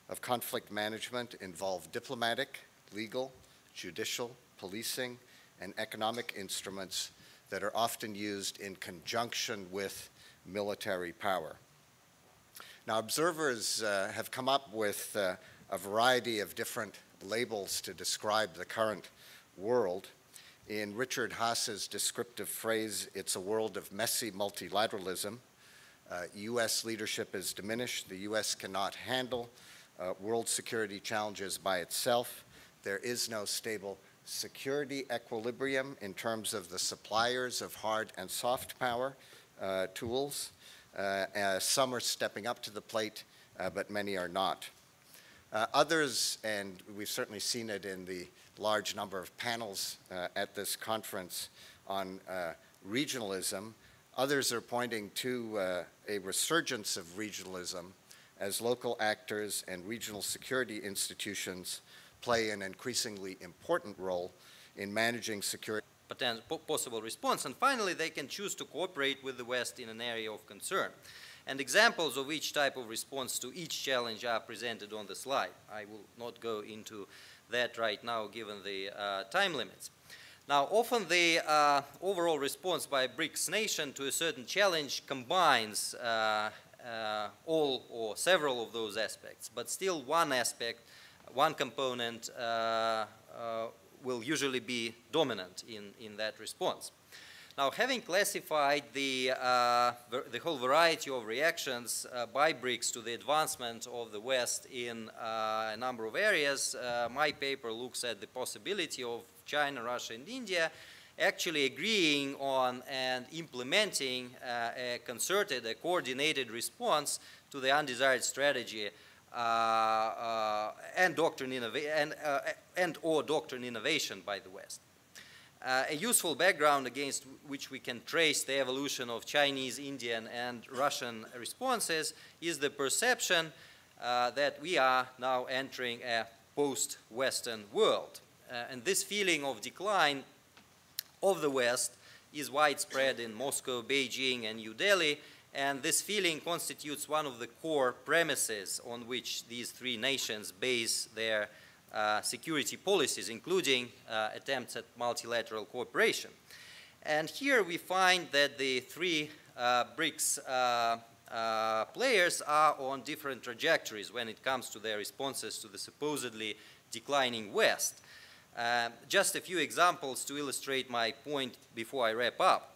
C: of conflict management involve diplomatic, legal, judicial, policing, and economic instruments that are often used in conjunction with military power. Now, observers have come up with a variety of different labels to describe the current world. In Richard Haas's descriptive phrase, it's a world of messy multilateralism. U.S. leadership is diminished. The U.S. cannot handle world security challenges by itself. There is no stable security equilibrium in terms of the suppliers of hard and soft power tools. Some are stepping up to the plate, but many are not. Others, and we've certainly seen it in the large number of panels at this conference on regionalism, others are pointing to a resurgence of regionalism as local actors and regional security institutions play an increasingly important role in managing security.
B: Possible response, and finally they can choose to cooperate with the West in an area of concern. And examples of each type of response to each challenge are presented on the slide. I will not go into that right now given the time limits. Now, often the overall response by a BRICS nation to a certain challenge combines all or several of those aspects, but still one aspect, one component will usually be dominant in that response. Now, having classified the whole variety of reactions by BRICS to the advancement of the West in a number of areas, my paper looks at the possibility of China, Russia, and India actually agreeing on and implementing a concerted, a coordinated response to the undesired strategy and or doctrine innovation by the West. A useful background against which we can trace the evolution of Chinese, Indian, and Russian responses is the perception that we are now entering a post-Western world. And this feeling of decline of the West is widespread in Moscow, Beijing, and New Delhi, and this feeling constitutes one of the core premises on which these three nations base their security policies, including attempts at multilateral cooperation. And here we find that the three BRICS players are on different trajectories when it comes to their responses to the supposedly declining West. Just a few examples to illustrate my point before I wrap up.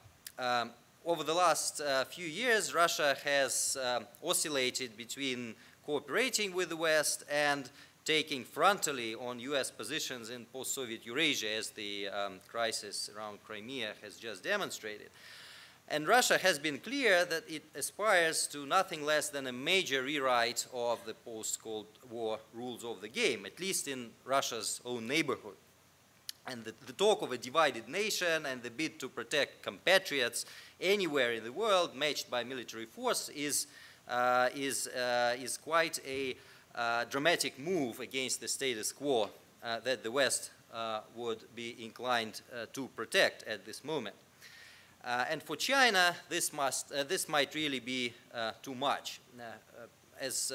B: Over the last few years, Russia has oscillated between cooperating with the West and taking frontally on US positions in post-Soviet Eurasia, as the crisis around Crimea has just demonstrated. And Russia has been clear that it aspires to nothing less than a major rewrite of the post-Cold War rules of the game, at least in Russia's own neighborhood. And the talk of a divided nation and the bid to protect compatriots anywhere in the world matched by military force is quite a dramatic move against the status quo that the West would be inclined to protect at this moment. And for China, this might really be too much. As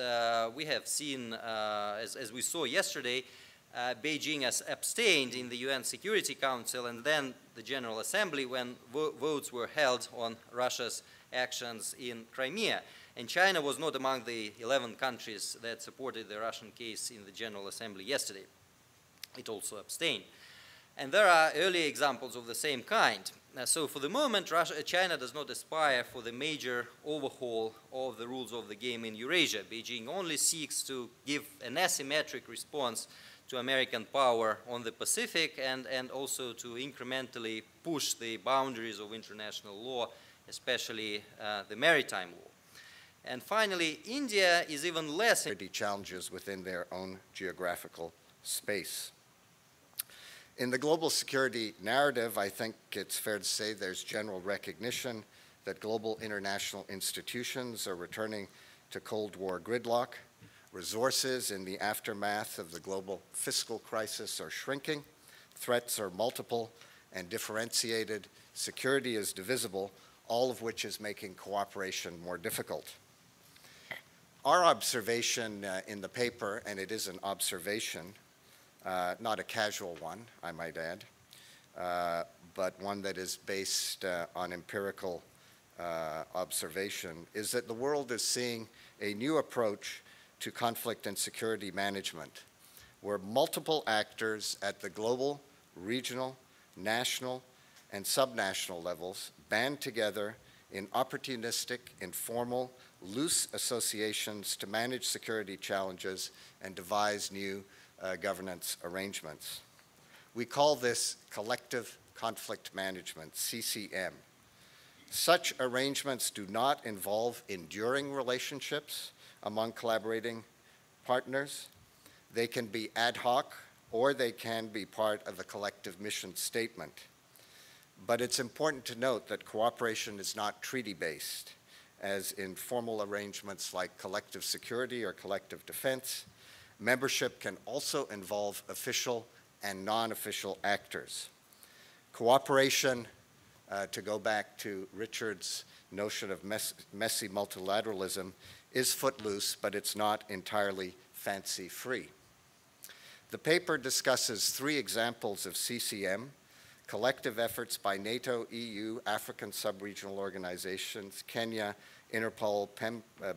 B: we have seen, as we saw yesterday, Beijing has abstained in the UN Security Council and then the General Assembly when votes were held on Russia's actions in Crimea. And China was not among the 11 countries that supported the Russian case in the General Assembly yesterday. It also abstained. And there are early examples of the same kind. So for the moment, China does not aspire for the major overhaul of the rules of the game in Eurasia. Beijing only seeks to give an asymmetric response to American power on the Pacific and also to incrementally push the boundaries of international law, especially the maritime law. And finally, India is even less
C: challenges within their own geographical space. In the global security narrative, I think it's fair to say there's general recognition that global international institutions are returning to Cold War gridlock. Resources in the aftermath of the global fiscal crisis are shrinking. Threats are multiple and differentiated. Security is divisible, all of which is making cooperation more difficult. Our observation in the paper, and it is an observation, not a casual one, I might add, but one that is based on empirical observation, is that the world is seeing a new approach to conflict and security management, where multiple actors at the global, regional, national, and subnational levels band together in opportunistic, informal, loose associations to manage security challenges and devise new governance arrangements. We call this collective conflict management, CCM. Such arrangements do not involve enduring relationships among collaborating partners. They can be ad hoc, or they can be part of a collective mission statement. But it's important to note that cooperation is not treaty-based, as in formal arrangements like collective security or collective defense. Membership can also involve official and non-official actors. Cooperation, to go back to Richard's notion of messy multilateralism, is footloose, but it's not entirely fancy-free. The paper discusses 3 examples of CCM: collective efforts by NATO, EU, African sub-regional organizations, Kenya, Interpol,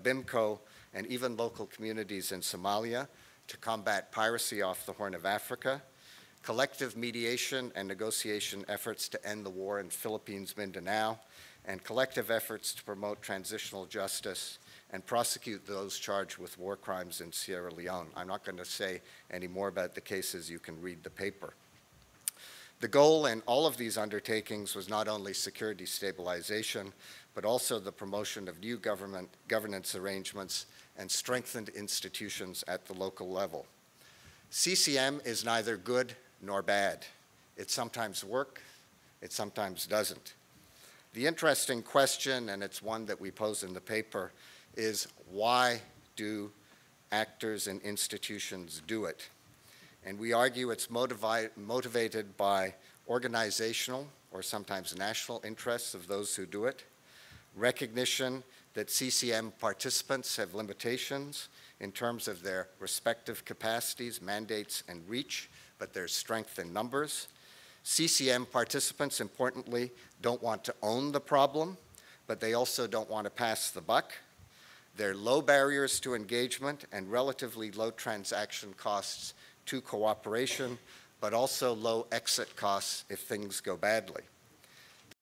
C: BIMCO, and even local communities in Somalia to combat piracy off the Horn of Africa, collective mediation and negotiation efforts to end the war in Philippines, Mindanao, and collective efforts to promote transitional justice and prosecute those charged with war crimes in Sierra Leone. I'm not going to say any more about the cases. You can read the paper. The goal in all of these undertakings was not only security stabilization, but also the promotion of new governance arrangements and strengthened institutions at the local level. CCM is neither good nor bad. It sometimes works, it sometimes doesn't. The interesting question, and it's one that we pose in the paper, is why do actors and institutions do it? And we argue it's motivated by organizational or sometimes national interests of those who do it, recognition that CCM participants have limitations in terms of their respective capacities, mandates, and reach, but there's strength in numbers. CCM participants, importantly, don't want to own the problem, but they also don't want to pass the buck. There are low barriers to engagement and relatively low transaction costs to cooperation, but also low exit costs if things go badly.